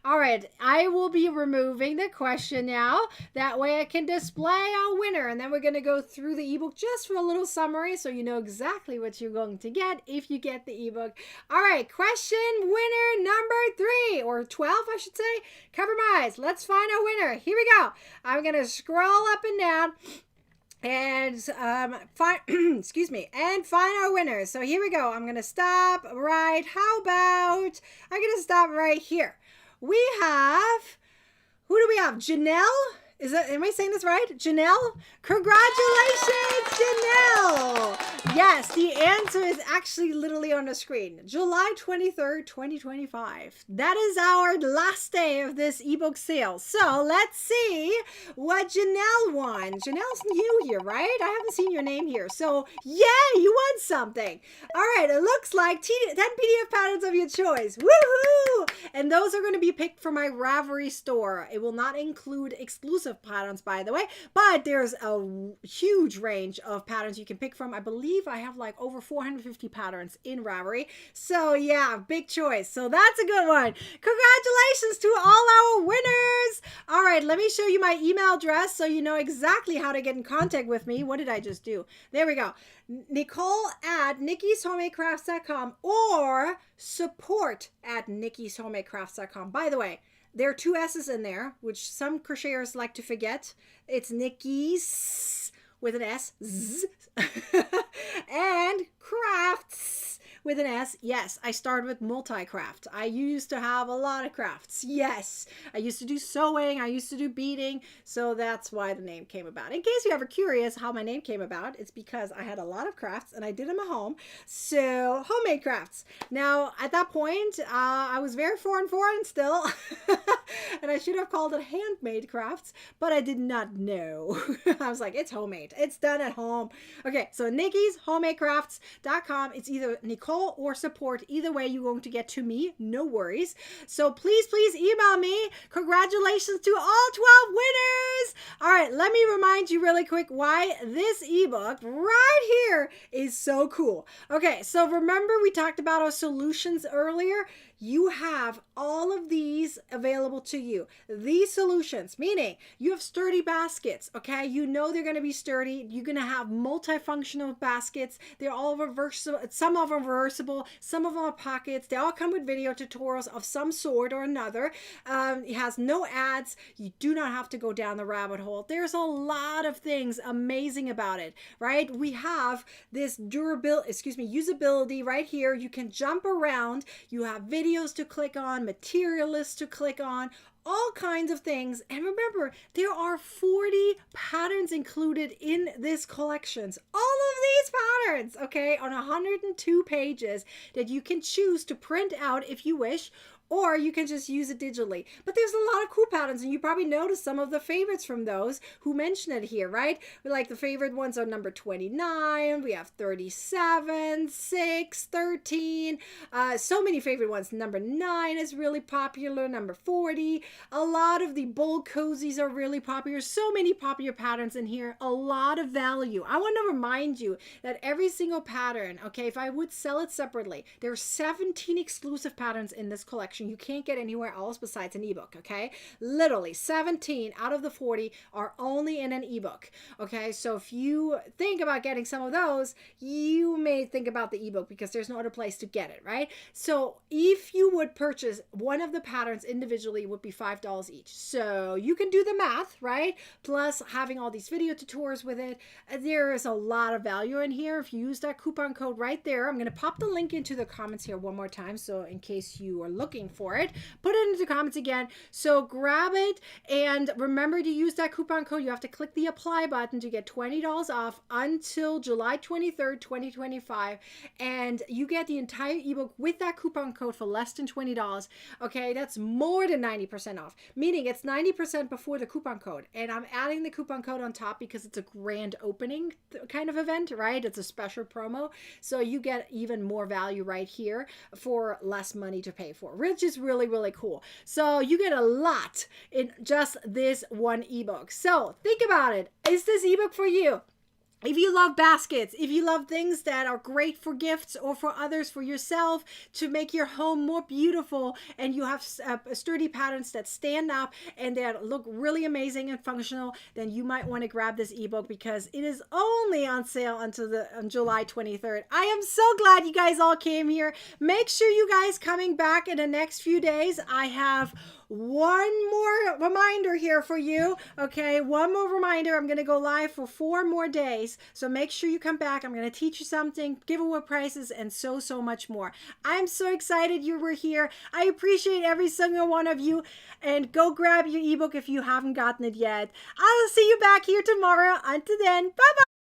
All right. I will be removing the question now. That way I can display our winner. And then we're going to go through the ebook just for a little summary so you know exactly what you're going to get if you get the ebook. All right. Question winner number 3 or 12, I should say. Cover my eyes. Let's find our winner. Here we go. I'm going to scroll up and down. And find our winner. So here we go. I'm gonna stop right. How about I'm gonna stop right here. We have, who do we have? Janelle? Am I saying this right? Janelle? Congratulations, Janelle! Yes, the answer is actually literally on the screen. July 23rd, 2025. That is our last day of this ebook sale. So let's see what Janelle won. Janelle's new here, right? I haven't seen your name here. So yeah, you won something. All right, it looks like 10 PDF patterns of your choice. Woohoo! And those are going to be picked from my Ravelry store. It will not include exclusive patterns, by the way, but there's a huge range of patterns you can pick from. I believe I have like over 450 patterns in Ravelry. So yeah, big choice. So that's a good one. Congratulations to all our winners. All right, let me show you my email address so you know exactly how to get in contact with me. What did I just do? There we go. Nicole@nikkishomemade.crafts.com or support@nikkishomemade.crafts.com. By the way, there are 2 S's in there, which some crocheters like to forget. It's Nikki's with an S, and crafts with an S. Yes, I started with multi-craft. I used to have a lot of crafts. Yes, I used to do sewing. I used to do beading. So that's why the name came about. In case you're ever curious how my name came about, it's because I had a lot of crafts and I did them at home. So homemade crafts. Now, at that point, I was very foreign still. And I should have called it handmade crafts, but I did not know. I was like, it's homemade. It's done at home. Okay, so nikkishomemade.crafts.com. It's either Nicole or support. Either way, you're going to get to me. No worries. So please email me. Congratulations to all 12 winners. All right, let me remind you really quick why this ebook right here is so cool. Okay, so remember we talked about our solutions earlier? You have all of these available to you. These solutions, meaning you have sturdy baskets, okay? You know they're going to be sturdy. You're going to have multifunctional baskets. They're all reversible. Some of them reversible. Some of them are pockets. They all come with video tutorials of some sort or another. It has no ads. You do not have to go down the rabbit hole. There's a lot of things amazing about it, right? We have this usability right here. You can jump around. You have videos to click on, material lists to click on, all kinds of things. And remember, there are 40 patterns included in this collections. All of these patterns, okay, on 102 pages that you can choose to print out if you wish, or you can just use it digitally. But there's a lot of cool patterns, and you probably noticed some of the favorites from those who mentioned it here, right? Like the favorite ones are number 29, we have 37, 6, 13, so many favorite ones. Number 9 is really popular, number 40, A lot of the bold cozies are really popular. So many popular patterns in here. A lot of value. I want to remind you that every single pattern, okay, if I would sell it separately, there are 17 exclusive patterns in this collection you can't get anywhere else besides an ebook, okay? Literally 17 out of the 40 are only in an ebook, okay? So if you think about getting some of those, you may think about the ebook because there's no other place to get it, right? So if you would purchase one of the patterns individually, it would be $5 each. So you can do the math, right? Plus having all these video tutorials with it, there is a lot of value in here. If you use that coupon code right there, I'm going to pop the link into the comments here one more time. So in case you are looking for it, put it into the comments again. So grab it and remember to use that coupon code. You have to click the apply button to get $20 off until July 23rd, 2025. And you get the entire ebook with that coupon code for less than $20. Okay, that's more than 90% off, meaning it's 90% before the coupon code. And I'm adding the coupon code on top because it's a grand opening kind of event, right? It's a special promo. So you get even more value right here for less money to pay for, which is really, really cool. So you get a lot in just this one ebook. So think about it. Is this ebook for you? If you love baskets, if you love things that are great for gifts or for others, for yourself, to make your home more beautiful, and you have sturdy patterns that stand up and that look really amazing and functional, then you might want to grab this ebook because it is only on sale until on July 23rd. I am so glad you guys all came here. Make sure you guys coming back in the next few days. I have one more reminder here for you. Okay, one more reminder. I'm going to go live for 4 more days. So make sure you come back. I'm going to teach you something, give away prizes, and so much more. I'm so excited you were here. I appreciate every single one of you. And go grab your ebook if you haven't gotten it yet. I'll see you back here tomorrow. Until then, bye-bye.